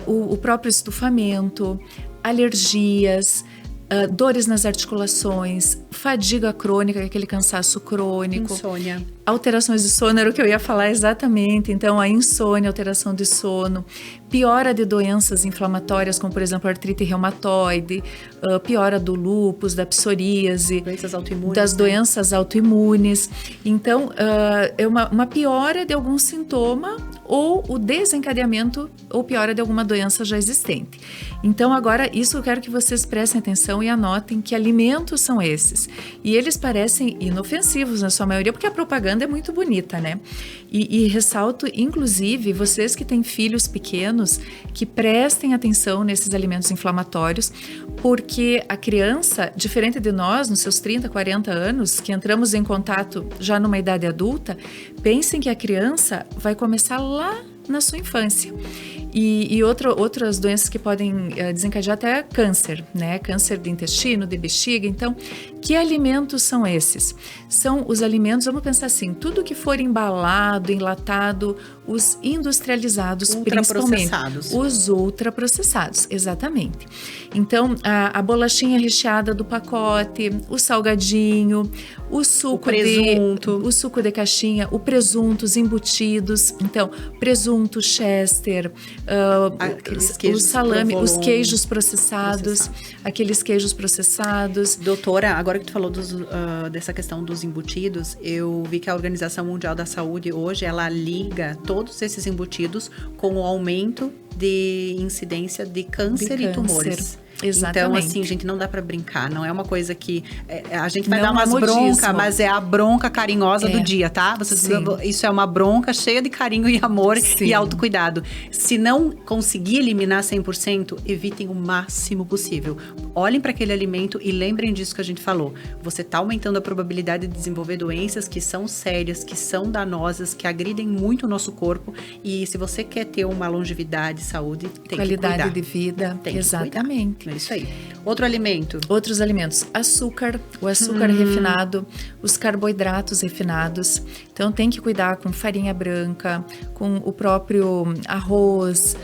o próprio estufamento, alergias, dores nas articulações, fadiga crônica, aquele cansaço crônico. Insônia. Alterações de sono era o que eu ia falar exatamente. Então, a insônia, alteração de sono, piora de doenças inflamatórias, como por exemplo a artrite reumatoide, piora do lúpus, da psoríase, doenças autoimunes, das doenças autoimunes. Então, é uma piora de algum sintoma ou o desencadeamento ou piora de alguma doença já existente. Então, agora, isso eu quero que vocês prestem atenção e anotem que alimentos são esses. E eles parecem inofensivos na sua maioria, porque a propaganda é muito bonita, né? E ressalto, inclusive, vocês que têm filhos pequenos, que prestem atenção nesses alimentos inflamatórios, porque a criança, diferente de nós, nos seus 30, 40 anos, que entramos em contato já numa idade adulta, pensem que a criança vai começar lá na sua infância. E outras doenças que podem desencadear até câncer, né? Câncer de intestino, de bexiga. Então, que alimentos são esses? São os alimentos, vamos pensar assim, tudo que for embalado, enlatado, os industrializados, principalmente. Os ultraprocessados, exatamente. Então, a bolachinha recheada do pacote, o salgadinho, o suco de caixinha, o presunto, os embutidos. Então, presunto, chester, o salame, os queijos processados, aqueles queijos processados. Doutora, agora que tu falou dessa questão dos embutidos, eu vi que a Organização Mundial da Saúde hoje, ela liga todos esses embutidos com o aumento de incidência de câncer e tumores. Exatamente. Então, assim, gente, não dá pra brincar. Não é uma coisa que... a gente vai dar umas broncas, mas é a bronca carinhosa do dia, tá? Isso é uma bronca cheia de carinho e amor e autocuidado. Se não conseguir eliminar 100%, evitem o máximo possível. Olhem para aquele alimento e lembrem disso que a gente falou. Você tá aumentando a probabilidade de desenvolver doenças que são sérias, que são danosas, que agridem muito o nosso corpo. E se você quer ter uma longevidade, saúde, tem qualidade que cuidar. de vida. Tem exatamente. É isso aí. Outro alimento. Outros alimentos. Açúcar, o açúcar refinado, os carboidratos refinados. Então, tem que cuidar com farinha branca, com o próprio arroz,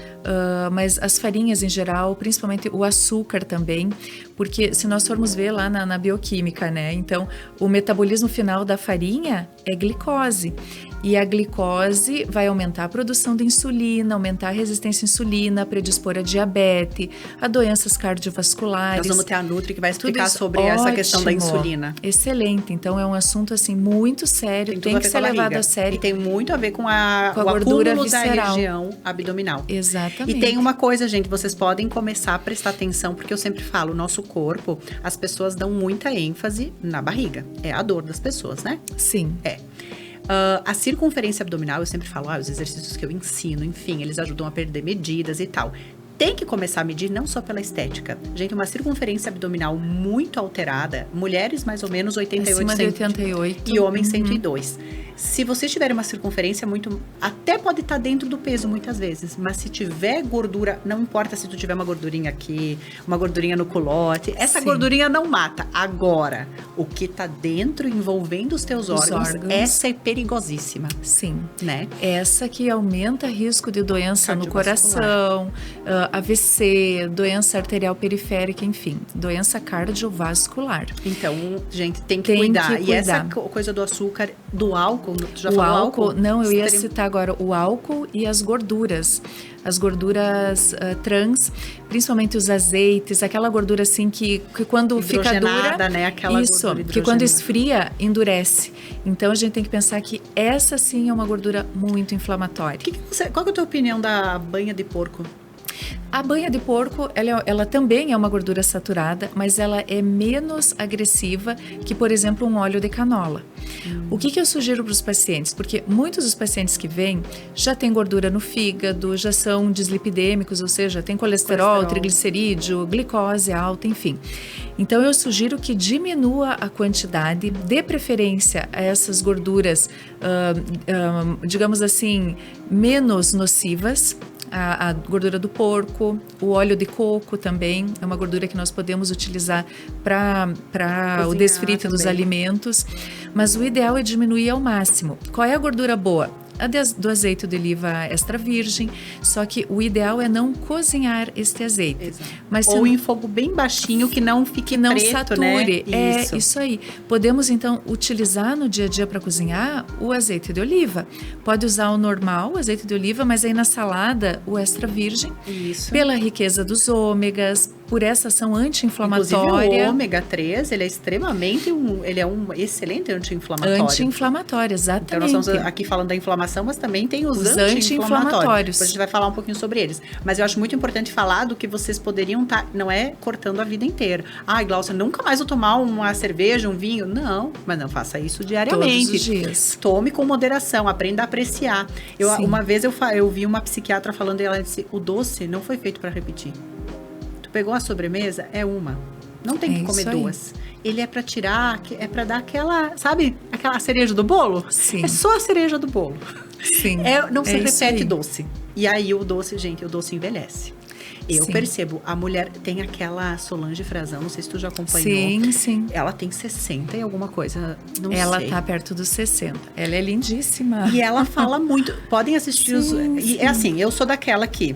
mas as farinhas em geral, principalmente o açúcar também, porque se nós formos ver lá na bioquímica, né? Então, o metabolismo final da farinha é glicose. E a glicose vai aumentar a produção de insulina, aumentar a resistência à insulina, predispor a diabetes, a doenças cardiovasculares. Nós vamos ter a Nutri que vai explicar sobre essa questão da insulina. Excelente. Então, é um assunto, assim, muito sério, tem que ser levado a sério. E tem muito a ver com a gordura acúmulo visceral da região abdominal. Exatamente. E tem uma coisa, gente, vocês podem começar a prestar atenção, porque eu sempre falo, o nosso corpo, as pessoas dão muita ênfase na barriga. É a dor das pessoas, né? Sim. É. A circunferência abdominal, eu sempre falo, os exercícios que eu ensino, enfim, eles ajudam a perder medidas e tal. Tem que começar a medir não só pela estética. Gente, uma circunferência abdominal muito alterada, mulheres mais ou menos 88 acima de 88 e homens 102. Se vocês tiverem uma circunferência muito... Até pode estar dentro do peso muitas vezes, mas se tiver gordura, não importa se tu tiver uma gordurinha aqui, uma gordurinha no culote, essa gordurinha não mata. Agora, o que tá dentro, envolvendo os teus órgãos, essa é perigosíssima. Sim. Né? Essa que aumenta risco de doença no coração, AVC, doença arterial periférica, enfim, doença cardiovascular. Então, gente, tem que cuidar. E essa coisa do açúcar, do álcool, tu já falou álcool? Não, eu ia citar agora o álcool e as gorduras. As gorduras trans, principalmente os azeites, aquela gordura assim que quando fica dura, né? Aquela isso, que quando esfria, endurece. Então, a gente tem que pensar que essa sim é uma gordura muito inflamatória. Qual que é a tua opinião da banha de porco? A banha de porco, ela também é uma gordura saturada, mas ela é menos agressiva que, por exemplo, um óleo de canola. O que eu sugiro para os pacientes? Porque muitos dos pacientes que vêm já têm gordura no fígado, já são dislipidêmicos, ou seja, tem colesterol, triglicerídeo, glicose alta, enfim. Então, eu sugiro que diminua a quantidade, dê preferência a essas gorduras, digamos assim, menos nocivas. A gordura do porco, o óleo de coco também é uma gordura que nós podemos utilizar para o desfrite dos alimentos, mas o ideal é diminuir ao máximo. Qual é a gordura boa? A do azeite de oliva extra virgem, só que o ideal é não cozinhar este azeite. Mas ou em fogo bem baixinho, que não fique não preto, sature. Né? É isso aí. Podemos então utilizar no dia a dia para cozinhar o azeite de oliva. Pode usar o normal, o azeite de oliva, mas aí na salada o extra virgem. Isso. Pela riqueza dos ômegas, por essa ação Inclusive anti-inflamatória. o ômega 3, ele é extremamente ele é um excelente anti-inflamatório. Anti-inflamatória, exatamente. Então nós estamos aqui falando da inflamação, mas também tem os anti-inflamatórios. anti-inflamatórios. A gente vai falar um pouquinho sobre eles. Mas eu acho muito importante falar do que vocês poderiam estar, não é cortando a vida inteira. Ai, Glaucia, nunca mais vou tomar uma cerveja, um vinho. Não, mas não faça isso diariamente. Todos os dias. Tome com moderação, aprenda a apreciar. Uma vez eu vi uma psiquiatra falando e ela disse, o doce não foi feito para repetir. Tu pegou a sobremesa, é uma. Não tem que comer duas. Ele é para tirar, é para dar aquela, sabe, aquela cereja do bolo? Sim. É só a cereja do bolo. Sim. Não se repete aí. doce. E aí o doce, gente, o doce envelhece. Eu Sim. percebo, a mulher tem aquela Solange Frazão, não sei se tu já acompanhou. Sim, sim. Ela tem 60 e alguma coisa, não Ela sei. tá perto dos 60. Ela é lindíssima. E ela fala muito. Podem assistir Sim, E é assim, eu sou daquela que,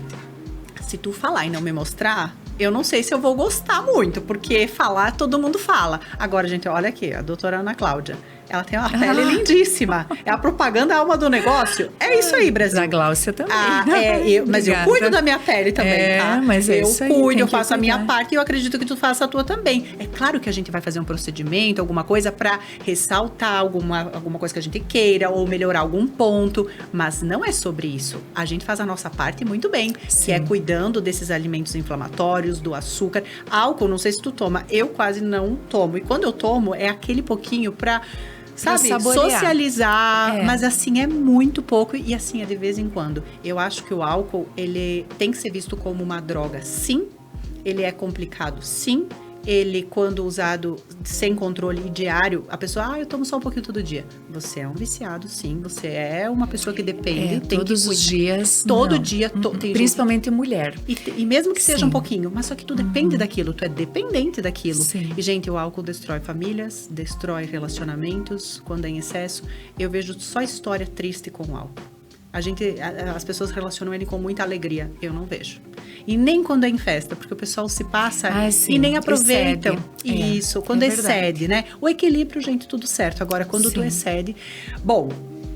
se tu falar e não me mostrar, eu não sei se eu vou gostar muito, porque falar, todo mundo fala. Agora, gente, olha aqui, a doutora Ana Cláudia. Ela tem uma pele lindíssima. É a propaganda alma do negócio. É isso aí, Brasil. Da Gláucia também. Mas eu cuido da minha pele também, tá? Mas é isso aí, eu cuido, tem eu que faço a minha cuidar. parte e eu acredito que tu faça a tua também. É claro que a gente vai fazer um procedimento, alguma coisa pra ressaltar alguma coisa que a gente queira ou melhorar algum ponto, mas não é sobre isso. A gente faz a nossa parte muito bem, que é cuidando desses alimentos inflamatórios, do açúcar. Álcool, não sei se tu toma, eu quase não tomo. E quando eu tomo, é aquele pouquinho pra... Sabe, saborear. Socializar, mas assim, é muito pouco e assim, é de vez em quando. Eu acho que o álcool, ele tem que ser visto como uma droga, sim. Ele é complicado, sim. Ele, quando usado sem controle diário, a pessoa, eu tomo só um pouquinho todo dia. Você é um viciado, sim. Você é uma pessoa que depende. Tem todos que os dias. Todo não. dia. Tem Principalmente mulher. e mesmo que seja Sim. um pouquinho, mas só que tu depende daquilo, tu é dependente daquilo. Sim. E, gente, o álcool destrói famílias, destrói relacionamentos, quando é em excesso. Eu vejo só história triste com o álcool. As pessoas relacionam ele com muita alegria. Eu não vejo. E nem quando é em festa, porque o pessoal se passa sim, e nem aproveitam. excede. Isso, quando excede, né? O equilíbrio, gente, tudo certo. Agora, quando tu excede... Bom,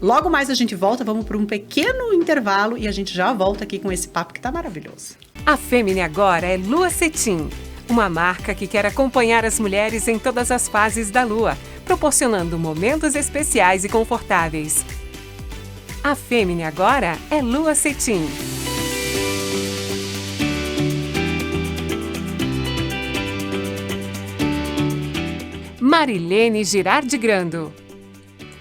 logo mais a gente volta, vamos para um pequeno intervalo e a gente já volta aqui com esse papo que tá maravilhoso. A Fêmea agora é Lua Cetim, uma marca que quer acompanhar as mulheres em todas as fases da lua, proporcionando momentos especiais e confortáveis. A Fêmea agora é Lua Cetim. Marilene Girardi Grando.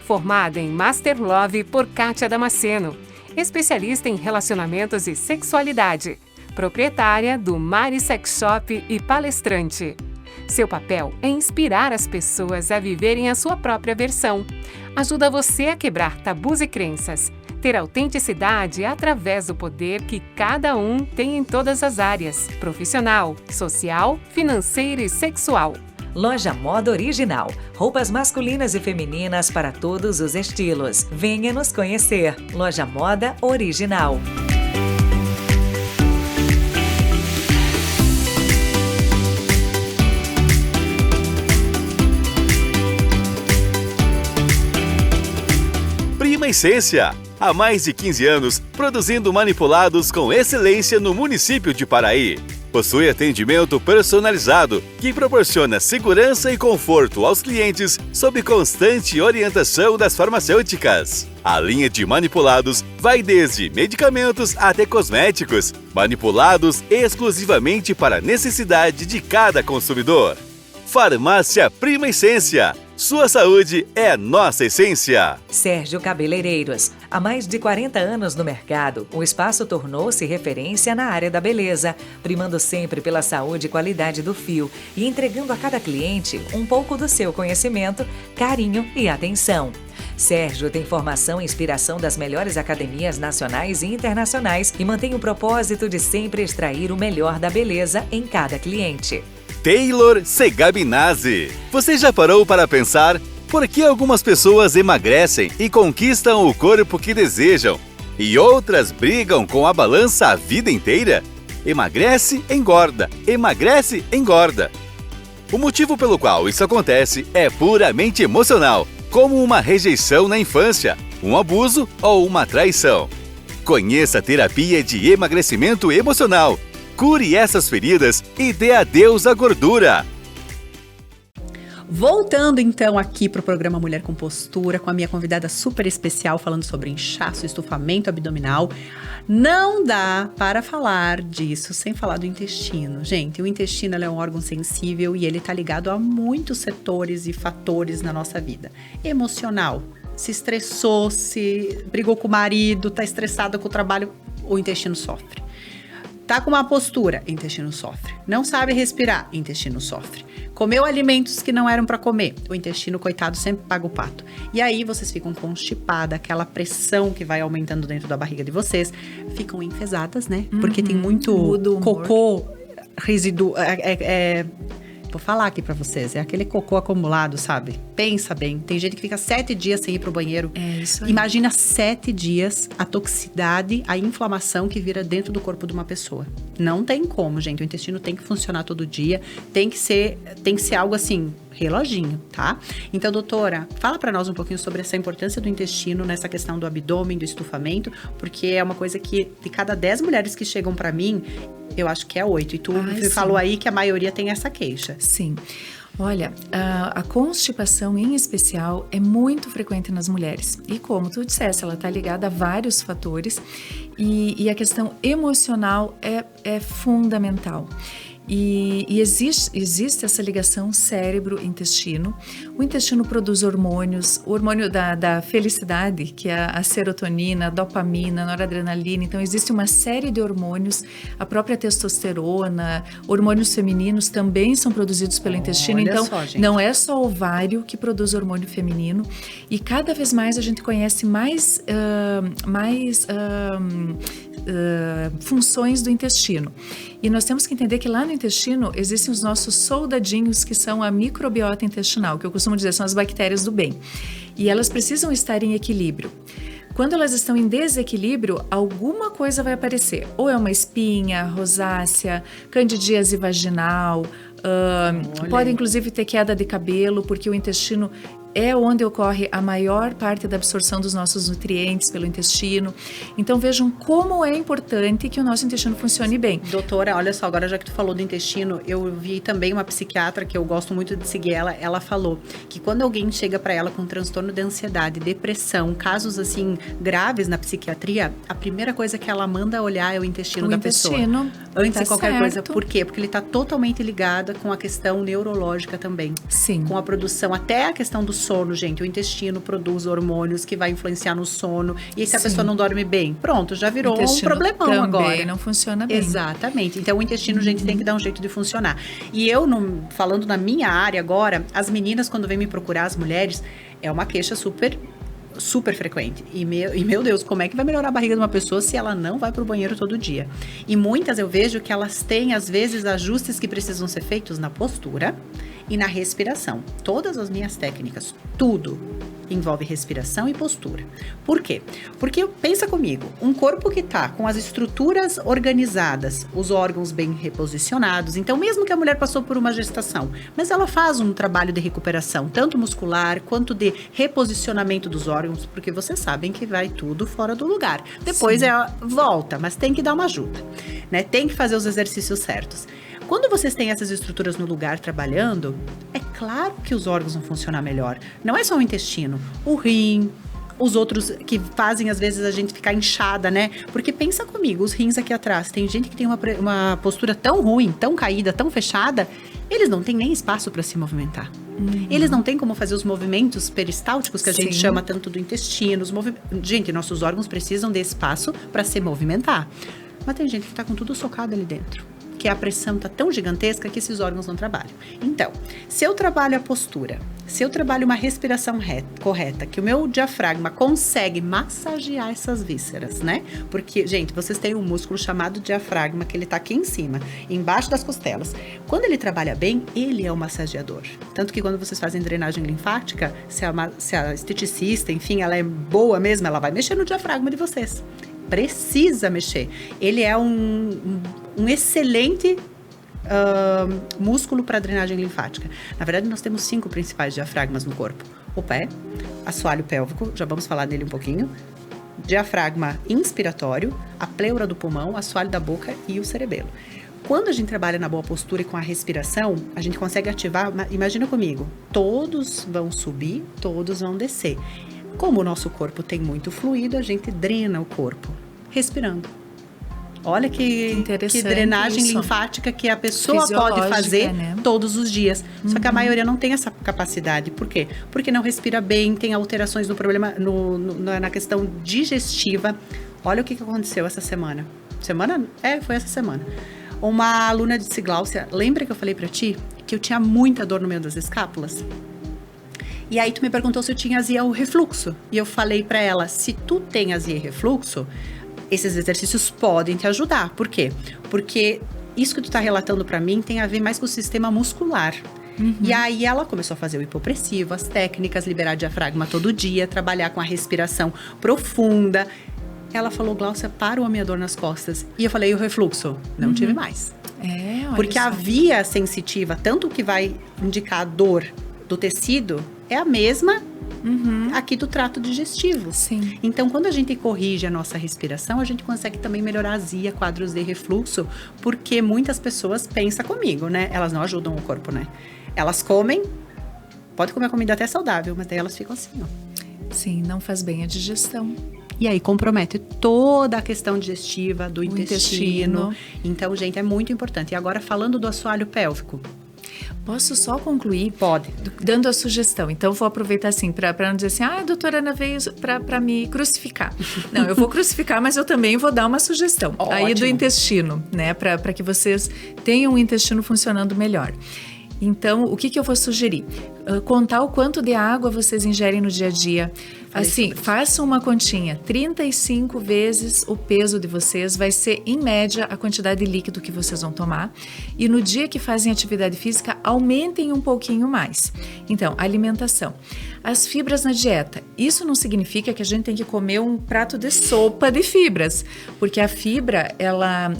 Formada em Master Love por Kátia Damasceno, especialista em relacionamentos e sexualidade, proprietária do Mari Sex Shop e palestrante. Seu papel é inspirar as pessoas a viverem a sua própria versão. Ajuda você a quebrar tabus e crenças, ter autenticidade através do poder que cada um tem em todas as áreas: profissional, social, financeira e sexual. Loja Moda Original. Roupas masculinas e femininas para todos os estilos. Venha nos conhecer. Loja Moda Original. Prima Essência. Há mais de 15 anos, produzindo manipulados com excelência no município de Paraí. Possui atendimento personalizado, que proporciona segurança e conforto aos clientes sob constante orientação das farmacêuticas. A linha de manipulados vai desde medicamentos até cosméticos, manipulados exclusivamente para a necessidade de cada consumidor. Farmácia Prima Essência. Sua saúde é nossa essência. Sérgio Cabeleireiros. Há mais de 40 anos no mercado, o espaço tornou-se referência na área da beleza, primando sempre pela saúde e qualidade do fio e entregando a cada cliente um pouco do seu conhecimento, carinho e atenção. Sérgio tem formação e inspiração das melhores academias nacionais e internacionais e mantém o propósito de sempre extrair o melhor da beleza em cada cliente. Taylor Segabinazzi. Você já parou para pensar por que algumas pessoas emagrecem e conquistam o corpo que desejam e outras brigam com a balança a vida inteira? Emagrece, engorda. Emagrece, engorda. O motivo pelo qual isso acontece é puramente emocional, como uma rejeição na infância, um abuso ou uma traição. Conheça a terapia de emagrecimento emocional. Cure essas feridas e dê adeus à gordura. Voltando então aqui para o programa Mulher com Postura, com a minha convidada super especial falando sobre inchaço, estufamento abdominal. Não dá para falar disso sem falar do intestino. Gente, o intestino é um órgão sensível e ele está ligado a muitos setores e fatores na nossa vida. Emocional, se estressou, se brigou com o marido, está estressada com o trabalho, o intestino sofre. Tá com uma postura, intestino sofre. Não sabe respirar, intestino sofre. Comeu alimentos que não eram para comer, o intestino, coitado, sempre paga o pato. E aí vocês ficam constipadas, aquela pressão que vai aumentando dentro da barriga de vocês, ficam enfesadas, né? Porque tem muito cocô residual. Vou falar aqui pra vocês, é aquele cocô acumulado, sabe? Pensa bem, tem gente que fica 7 dias sem ir pro banheiro. É isso aí. Imagina 7 dias a toxicidade, a inflamação que vira dentro do corpo de uma pessoa. Não tem como, gente, o intestino tem que funcionar todo dia, tem que ser algo assim, reloginho, tá? Então, doutora, fala pra nós um pouquinho sobre essa importância do intestino nessa questão do abdômen, do estufamento, porque é uma coisa que de cada 10 mulheres que chegam pra mim, eu acho que é 8. E tu falou aí que a maioria tem essa queixa. Sim. Olha, a constipação em especial é muito frequente nas mulheres. E como tu disseste, ela está ligada a vários fatores e a questão emocional é fundamental. E existe essa ligação cérebro-intestino. O intestino produz hormônios, o hormônio da felicidade, que é a serotonina, a dopamina, a noradrenalina. Então, existe uma série de hormônios, a própria testosterona, hormônios femininos também são produzidos pelo intestino. Olha então, só, gente. não é só o ovário que produz hormônio feminino. E cada vez mais a gente conhece mais funções do intestino. E nós temos que entender que lá no intestino existem os nossos soldadinhos, que são a microbiota intestinal, que eu costumo dizer são as bactérias do bem. E elas precisam estar em equilíbrio. Quando elas estão em desequilíbrio, alguma coisa vai aparecer. Ou é uma espinha, rosácea, candidíase vaginal, pode inclusive ter queda de cabelo, porque o intestino é onde ocorre a maior parte da absorção dos nossos nutrientes pelo intestino. Então vejam como é importante que o nosso intestino funcione bem. Doutora, olha só, agora já que tu falou do intestino, eu vi também uma psiquiatra que eu gosto muito de seguir ela falou que quando alguém chega para ela com transtorno de ansiedade, depressão, casos assim graves na psiquiatria, a primeira coisa que ela manda olhar é o intestino da pessoa. Antes de qualquer coisa. Por quê? Porque ele está totalmente ligado com a questão neurológica também. Sim. Com a produção, até a questão do sono, gente. O intestino produz hormônios que vai influenciar no sono. E se a pessoa não dorme bem, pronto, já virou um problemão também agora. Não funciona bem. Exatamente. Então, o intestino, gente, tem que dar um jeito de funcionar. E eu, falando na minha área agora, as meninas, quando vêm me procurar, as mulheres, é uma queixa super frequente. E meu Deus, como é que vai melhorar a barriga de uma pessoa se ela não vai pro banheiro todo dia? E muitas eu vejo que elas têm, às vezes, ajustes que precisam ser feitos na postura e na respiração. Todas as minhas técnicas, tudo envolve respiração e postura. Por quê? Porque, pensa comigo, um corpo que tá com as estruturas organizadas, os órgãos bem reposicionados, então mesmo que a mulher passou por uma gestação, mas ela faz um trabalho de recuperação, tanto muscular quanto de reposicionamento dos órgãos, porque vocês sabem que vai tudo fora do lugar. Depois volta, mas tem que dar uma ajuda, né? Tem que fazer os exercícios certos. Quando vocês têm essas estruturas no lugar trabalhando, é claro que os órgãos vão funcionar melhor. Não é só o intestino, o rim, os outros que fazem às vezes a gente ficar inchada, né? Porque pensa comigo, os rins aqui atrás, tem gente que tem uma postura tão ruim, tão caída, tão fechada, eles não têm nem espaço para se movimentar. Eles não têm como fazer os movimentos peristálticos que a gente chama tanto do intestino. Gente, nossos órgãos precisam de espaço para se movimentar. Mas tem gente que tá com tudo socado ali dentro, que a pressão tá tão gigantesca que esses órgãos não trabalham. Então, se eu trabalho a postura, se eu trabalho uma respiração correta, que o meu diafragma consegue massagear essas vísceras, né? Porque, gente, vocês têm um músculo chamado diafragma, que ele tá aqui em cima, embaixo das costelas. Quando ele trabalha bem, ele é o massageador. Tanto que quando vocês fazem drenagem linfática, se a esteticista, enfim, ela é boa mesmo, ela vai mexer no diafragma de vocês. Precisa mexer. Ele é um excelente músculo para drenagem linfática. Na verdade, nós temos 5 principais diafragmas no corpo. O pé, assoalho pélvico, já vamos falar dele um pouquinho. Diafragma inspiratório, a pleura do pulmão, assoalho da boca e o cerebelo. Quando a gente trabalha na boa postura e com a respiração, a gente consegue ativar, imagina comigo, todos vão subir, todos vão descer. Como o nosso corpo tem muito fluido, a gente drena o corpo, respirando. Olha que drenagem linfática que a pessoa pode fazer, né? Todos os dias. Só que a maioria não tem essa capacidade. Por quê? Porque não respira bem, tem alterações no problema, na questão digestiva. Olha o que aconteceu essa semana. Foi essa semana. Uma aluna disse, Gláucia, lembra que eu falei pra ti que eu tinha muita dor no meio das escápulas? E aí tu me perguntou se eu tinha azia ou refluxo. E eu falei pra ela, se tu tem azia e refluxo, esses exercícios podem te ajudar. Por quê? Porque isso que tu tá relatando pra mim tem a ver mais com o sistema muscular. E aí ela começou a fazer o hipopressivo, as técnicas, liberar diafragma todo dia, trabalhar com a respiração profunda. Ela falou, Gláucia, parou a minha dor nas costas. E eu falei, e o refluxo? Não tive mais. Porque a via sensitiva, tanto que vai indicar a dor do tecido, é a mesma aqui do trato digestivo. Sim. Então, quando a gente corrige a nossa respiração, a gente consegue também melhorar a azia, quadros de refluxo, porque muitas pessoas pensam comigo, né? Elas não ajudam o corpo, né? Elas comem, pode comer comida até saudável, mas daí elas ficam assim, ó. Sim, não faz bem a digestão. E aí compromete toda a questão digestiva do intestino. Então, gente, é muito importante. E agora, falando do assoalho pélvico. Posso só concluir? Pode. Dando a sugestão. Então, eu vou aproveitar assim, para não dizer assim, a doutora Ana veio para me crucificar. Não, eu vou crucificar, mas eu também vou dar uma sugestão. Ótimo. Aí do intestino, né? Para que vocês tenham o intestino funcionando melhor. Então, o que eu vou sugerir? Contar o quanto de água vocês ingerem no dia a dia. Assim, façam uma continha. 35 vezes o peso de vocês vai ser, em média, a quantidade de líquido que vocês vão tomar. E no dia que fazem atividade física, aumentem um pouquinho mais. Então, alimentação. As fibras na dieta. Isso não significa que a gente tem que comer um prato de sopa de fibras. Porque a fibra,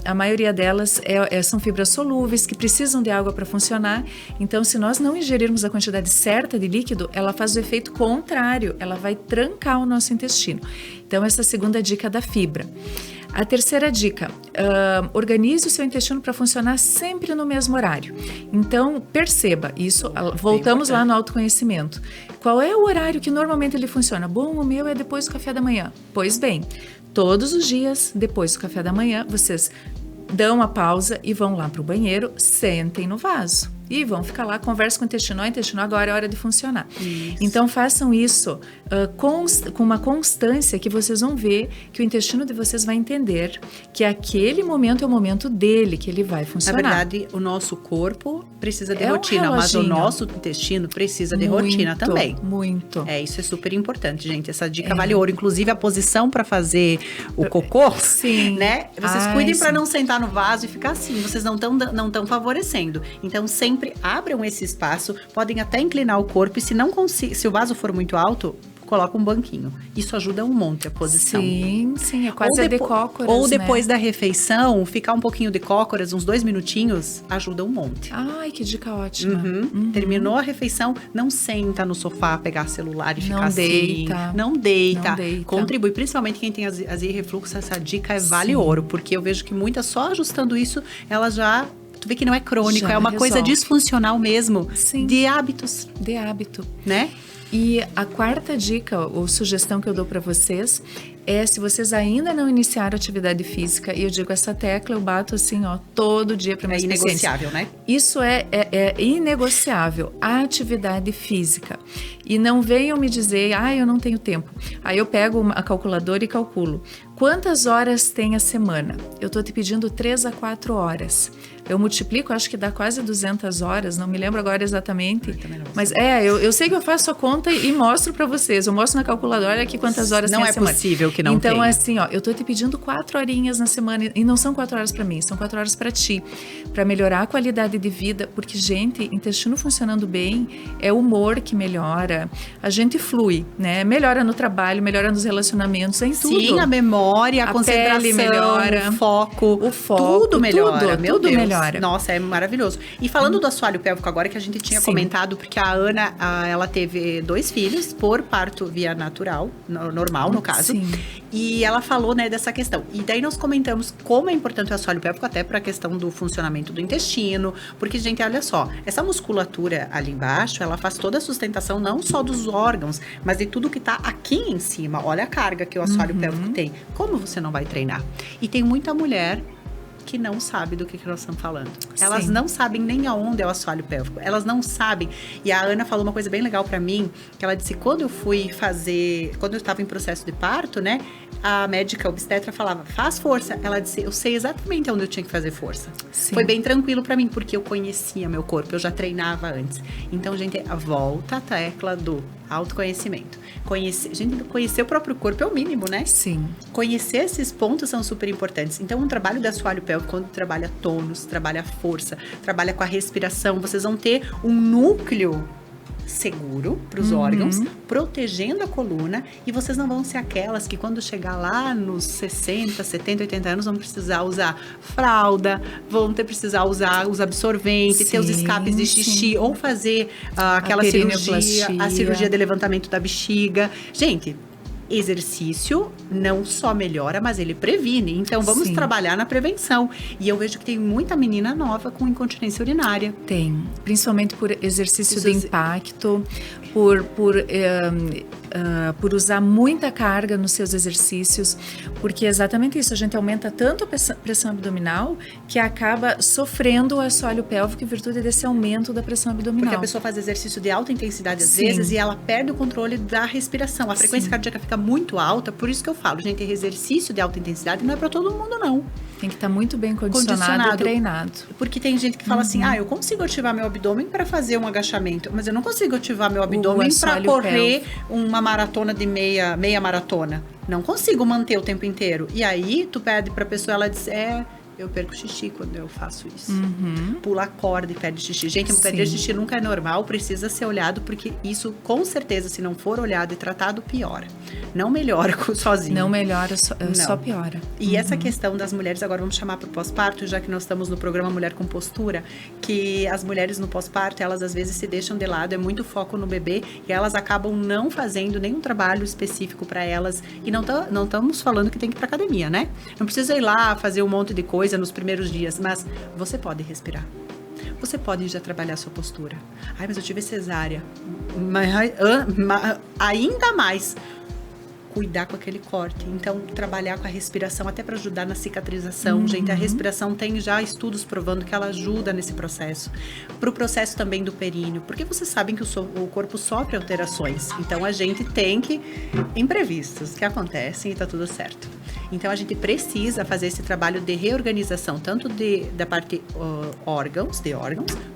a maioria delas são fibras solúveis, que precisam de água para funcionar. Então, se nós não ingerirmos a quantidade certa de líquido, ela faz o efeito contrário. Ela vai trancar o nosso intestino. Então, essa é a segunda dica da fibra. A terceira dica, organize o seu intestino para funcionar sempre no mesmo horário. Então, perceba isso, voltamos lá no autoconhecimento. Qual é o horário que normalmente ele funciona? Bom, o meu é depois do café da manhã. Pois bem, todos os dias, depois do café da manhã, vocês dão uma pausa e vão lá para o banheiro, sentem no vaso. E vão ficar lá, conversam com o intestino, agora é hora de funcionar. Isso. Então façam isso com uma constância que vocês vão ver que o intestino de vocês vai entender que aquele momento é o momento dele, que ele vai funcionar. Na verdade, o nosso corpo precisa de rotina, mas o nosso intestino precisa de rotina também. Muito. Isso é super importante, gente. Essa dica vale ouro. Inclusive, a posição para fazer o cocô, sim, né? Vocês cuidem para não sentar no vaso e ficar assim. Vocês não estão favorecendo. Então, sempre abram esse espaço, podem até inclinar o corpo e se o vaso for muito alto, coloca um banquinho. Isso ajuda um monte a posição. Sim, é quase a de cócoras, ou depois da refeição, ficar um pouquinho de cócoras, uns 2 minutinhos, ajuda um monte. Ai, que dica ótima. Terminou a refeição, não senta no sofá, pegar celular e ficar assim. Não deita. Contribui, principalmente quem tem azia e refluxo, essa dica vale ouro, porque eu vejo que muitas só ajustando isso, elas já... Tu vê que não é crônico, é uma coisa disfuncional mesmo. Sim. De hábitos. De hábito. Né? E a quarta dica, ou sugestão que eu dou para vocês, é se vocês ainda não iniciaram atividade física, e eu digo essa tecla, eu bato assim, ó, todo dia para meus pacientes. É inegociável, né? Isso é inegociável, a atividade física. E não venham me dizer, eu não tenho tempo. Aí eu pego a calculadora e calculo. Quantas horas tem a semana? Eu tô te pedindo 3 a 4 horas. Eu multiplico, acho que dá quase 200 horas, não me lembro agora exatamente. Mas eu sei que eu faço a conta e mostro para vocês. Eu mostro na calculadora, olha aqui quantas horas tem a semana. Não é possível que não tenha. Então, assim, ó, eu tô te pedindo 4 horinhas na semana, e não são 4 horas para mim, são 4 horas para ti, para melhorar a qualidade de vida, porque, gente, intestino funcionando bem é o humor que melhora, a gente flui, né? Melhora no trabalho, melhora nos relacionamentos, em tudo. Sim, a memória memória, a concentração, pele melhora, o foco, tudo melhora. Meu tudo Deus. melhora. Nossa, é maravilhoso. E falando do assoalho pélvico agora, que a gente tinha comentado, porque a Ana, ela teve 2 filhos por parto via natural, normal no caso. Sim. E ela falou, né, dessa questão. E daí nós comentamos como é importante o assoalho pélvico até para a questão do funcionamento do intestino, porque, gente, olha só, essa musculatura ali embaixo, ela faz toda a sustentação não só dos órgãos, mas de tudo que tá aqui em cima. Olha a carga que o assoalho pélvico tem. Como você não vai treinar? E tem muita mulher que não sabe do que nós estamos falando. Elas não sabem nem aonde é o assoalho pélvico. Elas não sabem. E a Ana falou uma coisa bem legal pra mim, que ela disse, quando eu estava em processo de parto, né, a médica obstetra falava, faz força. Ela disse, eu sei exatamente onde eu tinha que fazer força. Sim. Foi bem tranquilo pra mim, porque eu conhecia meu corpo, eu já treinava antes. Então, gente, volta a tecla do autoconhecimento. Conhecer o próprio corpo é o mínimo, né? Sim. Conhecer esses pontos são super importantes. Então, um trabalho de assoalho pélvico, quando trabalha tônus, trabalha força, trabalha com a respiração, vocês vão ter um núcleo seguro para os órgãos, protegendo a coluna, e vocês não vão ser aquelas que quando chegar lá nos 60, 70, 80 anos vão precisar usar fralda, vão precisar usar os absorventes, ter os escapes de xixi, ou fazer aquela cirurgia, a cirurgia de levantamento da bexiga. Gente, exercício não só melhora, mas ele previne. Então, vamos trabalhar na prevenção. E eu vejo que tem muita menina nova com incontinência urinária. Tem, principalmente por exercício de impacto, por usar muita carga nos seus exercícios, porque é exatamente isso, a gente aumenta tanto a pressão abdominal que acaba sofrendo o assoalho pélvico em virtude desse aumento da pressão abdominal. Porque a pessoa faz exercício de alta intensidade às vezes e ela perde o controle da respiração. A frequência cardíaca fica muito alta, por isso que eu falo, gente, exercício de alta intensidade não é para todo mundo, não. Tem que estar muito bem condicionado e treinado. Porque tem gente que fala assim, eu consigo ativar meu abdômen para fazer um agachamento, mas eu não consigo ativar meu abdômen para correr uma maratona de meia maratona. Não consigo manter o tempo inteiro. E aí, tu pede pra pessoa, ela diz, eu perco xixi quando eu faço isso. Pula a corda e perde xixi. Gente, perder xixi nunca é normal, precisa ser olhado, porque isso, com certeza, se não for olhado e tratado, piora. Não melhora sozinho. Não melhora, só piora. E essa questão das mulheres, agora vamos chamar para o pós-parto, já que nós estamos no programa Mulher com Postura, que as mulheres no pós-parto, elas às vezes se deixam de lado, é muito foco no bebê, e elas acabam não fazendo nenhum trabalho específico para elas. E não estamos falando que tem que ir para academia, né? Não precisa ir lá fazer um monte de coisa nos primeiros dias, mas você pode respirar. Você pode já trabalhar a sua postura. Ai, mas eu tive cesárea. Ainda mais cuidar com aquele corte. Então, trabalhar com a respiração até para ajudar na cicatrização. Gente, a respiração tem já estudos provando que ela ajuda nesse processo. Para o processo também do períneo. Porque vocês sabem que o corpo sofre alterações. Então, a gente tem que imprevistos que acontecem e tá tudo certo. Então, a gente precisa fazer esse trabalho de reorganização, tanto da parte órgãos,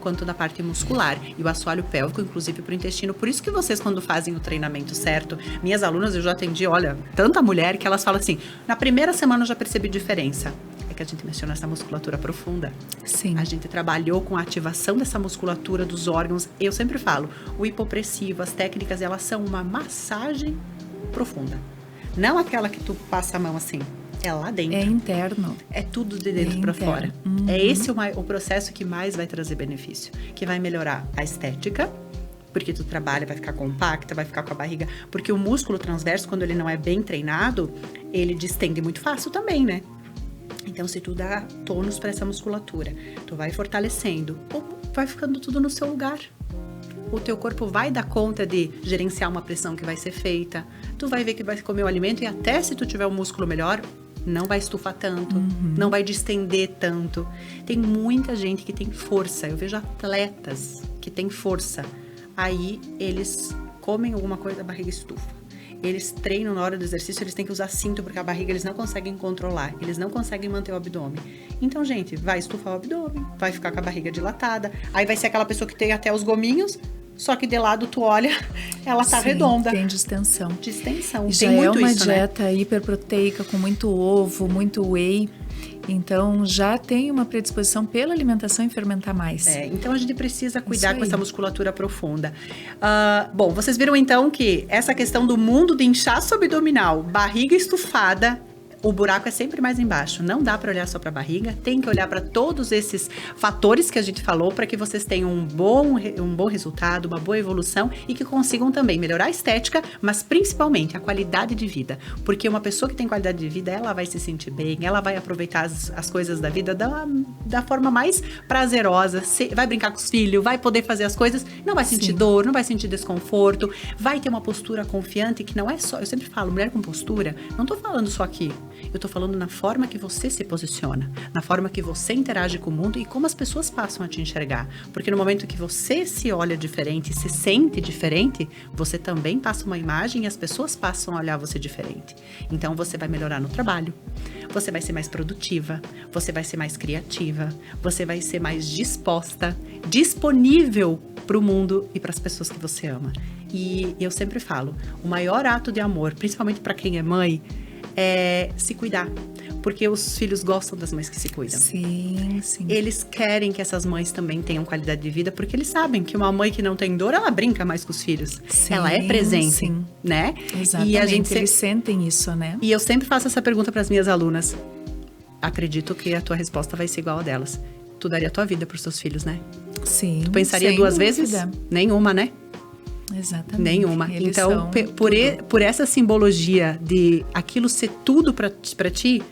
quanto da parte muscular. E o assoalho pélvico, inclusive, para o intestino. Por isso que vocês, quando fazem o treinamento certo, minhas alunas, eu já atendi, olha, tanta mulher que elas falam assim, na primeira semana eu já percebi diferença. É que a gente mexeu nessa musculatura profunda. Sim. A gente trabalhou com a ativação dessa musculatura dos órgãos. Eu sempre falo, o hipopressivo, as técnicas, elas são uma massagem profunda. Não aquela que tu passa a mão assim. É lá dentro. É interno. É tudo de dentro para fora. É esse o processo que mais vai trazer benefício. Que vai melhorar a estética, porque tu trabalha, vai ficar compacta, vai ficar com a barriga. Porque o músculo transverso, quando ele não é bem treinado, ele distende muito fácil também, né? Então, se tu dá tônus para essa musculatura, tu vai fortalecendo, ou vai ficando tudo no seu lugar. O teu corpo vai dar conta de gerenciar uma pressão que vai ser feita. Tu vai ver que vai comer o alimento e até se tu tiver um músculo melhor, não vai estufar tanto, não vai distender tanto. Tem muita gente que tem força. Eu vejo atletas que têm força. Aí eles comem alguma coisa, a barriga estufa. Eles treinam na hora do exercício, eles têm que usar cinto porque a barriga eles não conseguem controlar, eles não conseguem manter o abdômen. Então, gente, vai estufar o abdômen, vai ficar com a barriga dilatada, aí vai ser aquela pessoa que tem até os gominhos, só que de lado tu olha, ela tá redonda. Tem distensão. Distensão. Já tem muito é uma isso, dieta hiperproteica com muito ovo, muito whey. Então, já tem uma predisposição pela alimentação em fermentar mais. Então a gente precisa cuidar com essa musculatura profunda. Bom, vocês viram então que essa questão do mundo de inchaço abdominal, barriga estufada, o buraco é sempre mais embaixo. Não dá para olhar só para a barriga, tem que olhar para todos esses fatores que a gente falou para que vocês tenham um bom resultado, uma boa evolução e que consigam também melhorar a estética, mas principalmente a qualidade de vida. Porque uma pessoa que tem qualidade de vida, ela vai se sentir bem, ela vai aproveitar as coisas da vida da forma mais prazerosa, vai brincar com os filhos, vai poder fazer as coisas, não vai sentir dor, não vai sentir desconforto, vai ter uma postura confiante que não é só, eu sempre falo, mulher com postura, não tô falando só aqui, eu tô falando na forma que você se posiciona, na forma que você interage com o mundo e como as pessoas passam a te enxergar. Porque no momento que você se olha diferente, se sente diferente, você também passa uma imagem e as pessoas passam a olhar você diferente. Então você vai melhorar no trabalho, você vai ser mais produtiva, você vai ser mais criativa, você vai ser mais disposta, disponível para o mundo e para as pessoas que você ama. E eu sempre falo, o maior ato de amor, principalmente para quem é mãe, é se cuidar. Porque os filhos gostam das mães que se cuidam. Sim, sim. Eles querem que essas mães também tenham qualidade de vida, porque eles sabem que uma mãe que não tem dor, ela brinca mais com os filhos. Sim, ela é presente, sim. né? Exatamente, E a gente eles sentem isso, né? E eu sempre faço essa pergunta para as minhas alunas. Acredito que a tua resposta vai ser igual a delas. Tu daria a tua vida pros teus filhos, né? Sim. Tu pensaria sem duas dúvida. vezes? Nenhuma, né? Exatamente. Nenhuma. Eles Então, são por essa simbologia de aquilo ser tudo pra ti,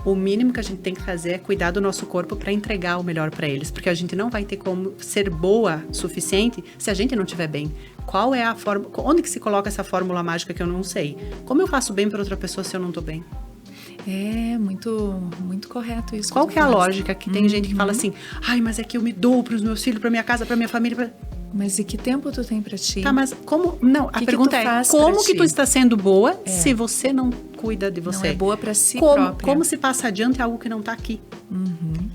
o mínimo que a gente tem que fazer é cuidar do nosso corpo para entregar o melhor para eles. Porque a gente não vai ter como ser boa o suficiente se a gente não estiver bem. Qual é a forma... Onde que se coloca essa fórmula mágica que eu não sei? Como eu faço bem para outra pessoa se eu não tô bem? É muito, muito correto isso. Qual que é a lógica? Que tem gente que fala assim, ai, mas é que eu me dou pros meus filhos, pra minha casa, pra minha família. Mas e que tempo tu tem pra ti? Tá, mas como... Não, a Que pergunta tu é, faz como pra que ti? tu está sendo boa se você não cuida de você? Não é boa pra si própria. Como se passa adiante algo que não tá aqui?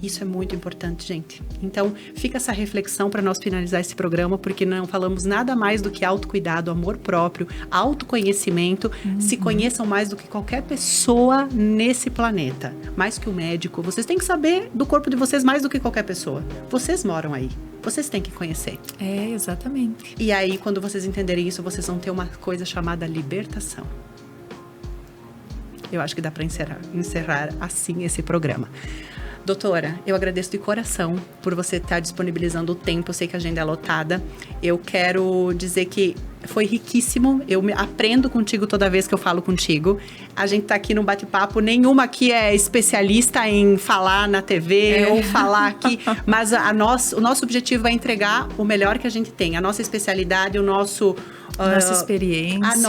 Isso é muito importante, gente. Então, fica essa reflexão para nós finalizar esse programa, porque não falamos nada mais do que autocuidado, amor próprio, autoconhecimento. Se conheçam mais do que qualquer pessoa nesse planeta. Mais que o médico. Vocês têm que saber do corpo de vocês mais do que qualquer pessoa. Vocês moram aí. Vocês têm que conhecer. É, exatamente. E aí, quando vocês entenderem isso, vocês vão ter uma coisa chamada libertação. Eu acho que dá para encerrar assim esse programa. Doutora, eu agradeço de coração por você estar disponibilizando o tempo. Eu sei que a agenda é lotada. Eu quero dizer que foi riquíssimo. Eu aprendo contigo toda vez que eu falo contigo. A gente tá aqui num bate-papo. Nenhuma aqui é especialista em falar na TV ou falar aqui. Mas o nosso objetivo é entregar o melhor que a gente tem. A nossa especialidade, Nossa experiência.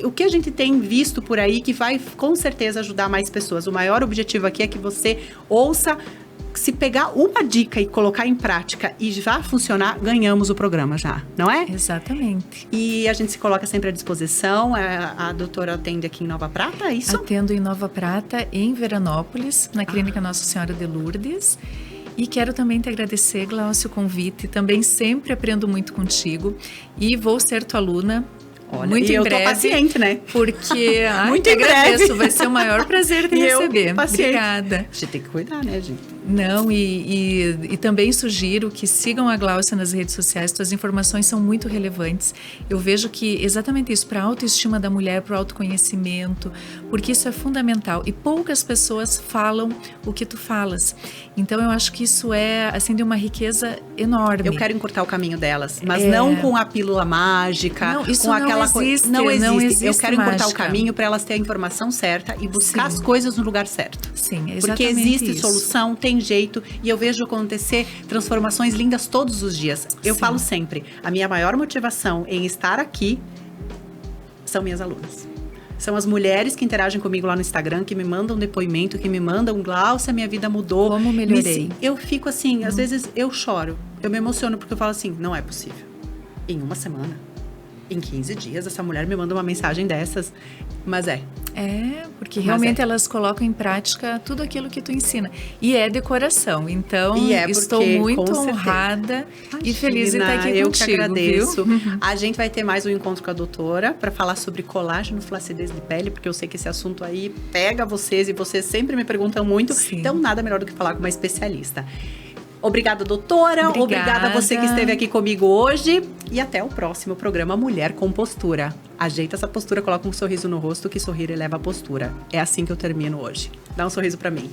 O que a gente tem visto por aí que vai com certeza ajudar mais pessoas. O maior objetivo aqui é que você ouça, se pegar uma dica e colocar em prática e já funcionar, ganhamos o programa já, não é? Exatamente. E a gente se coloca sempre à disposição. A doutora atende aqui em Nova Prata, é isso? Atendo em Nova Prata, em Veranópolis, na Clínica Nossa Senhora de Lourdes. E quero também te agradecer, Glaucia, o convite. Também sempre aprendo muito contigo. E vou ser tua aluna. Olha, muito e em eu breve. tô paciente, né? Porque Muito te em breve. agradeço. Vai ser o maior prazer te receber. Paciente. Obrigada. A gente tem que cuidar, né, gente? Não, e também sugiro que sigam a Glaucia nas redes sociais. Suas informações são muito relevantes. Eu vejo que exatamente isso, para a autoestima da mulher, para o autoconhecimento, porque isso é fundamental. E poucas pessoas falam o que tu falas. Então, eu acho que isso é, assim, de uma riqueza enorme. Eu quero encurtar o caminho delas, mas não com a pílula mágica, Não, isso com aquela não coisa. existe, Não não existe. Eu existe quero encurtar o mágica. caminho para elas terem a informação certa e buscar Sim. as coisas no lugar certo. Sim, é Porque exatamente existe isso. solução, tem jeito, e eu vejo acontecer transformações lindas todos os dias. Eu Sim. falo sempre, a minha maior motivação em estar aqui são minhas alunas. São as mulheres que interagem comigo lá no Instagram, que me mandam depoimento, que me mandam, Glaucia, minha vida mudou. Como melhorei. Eu fico assim, às vezes eu choro, eu me emociono porque eu falo assim, não é possível. Em uma semana, em 15 dias, essa mulher me manda uma mensagem dessas, mas Porque Mas realmente elas colocam em prática tudo aquilo que tu ensina. E é de coração. Então, E é porque, estou muito com certeza. honrada e feliz de estar aqui eu contigo. que agradeço. Viu? A gente vai ter mais um encontro com a doutora para falar sobre colágeno, flacidez de pele, porque eu sei que esse assunto aí pega vocês e vocês sempre me perguntam muito. Sim. Então, nada melhor do que falar com uma especialista. Obrigada, doutora. Obrigada a você que Obrigada. esteve aqui comigo hoje. E até o próximo programa Mulher com Postura. Ajeita essa postura, coloca um sorriso no rosto, que sorrir eleva a postura. É assim que eu termino hoje. Dá um sorriso pra mim.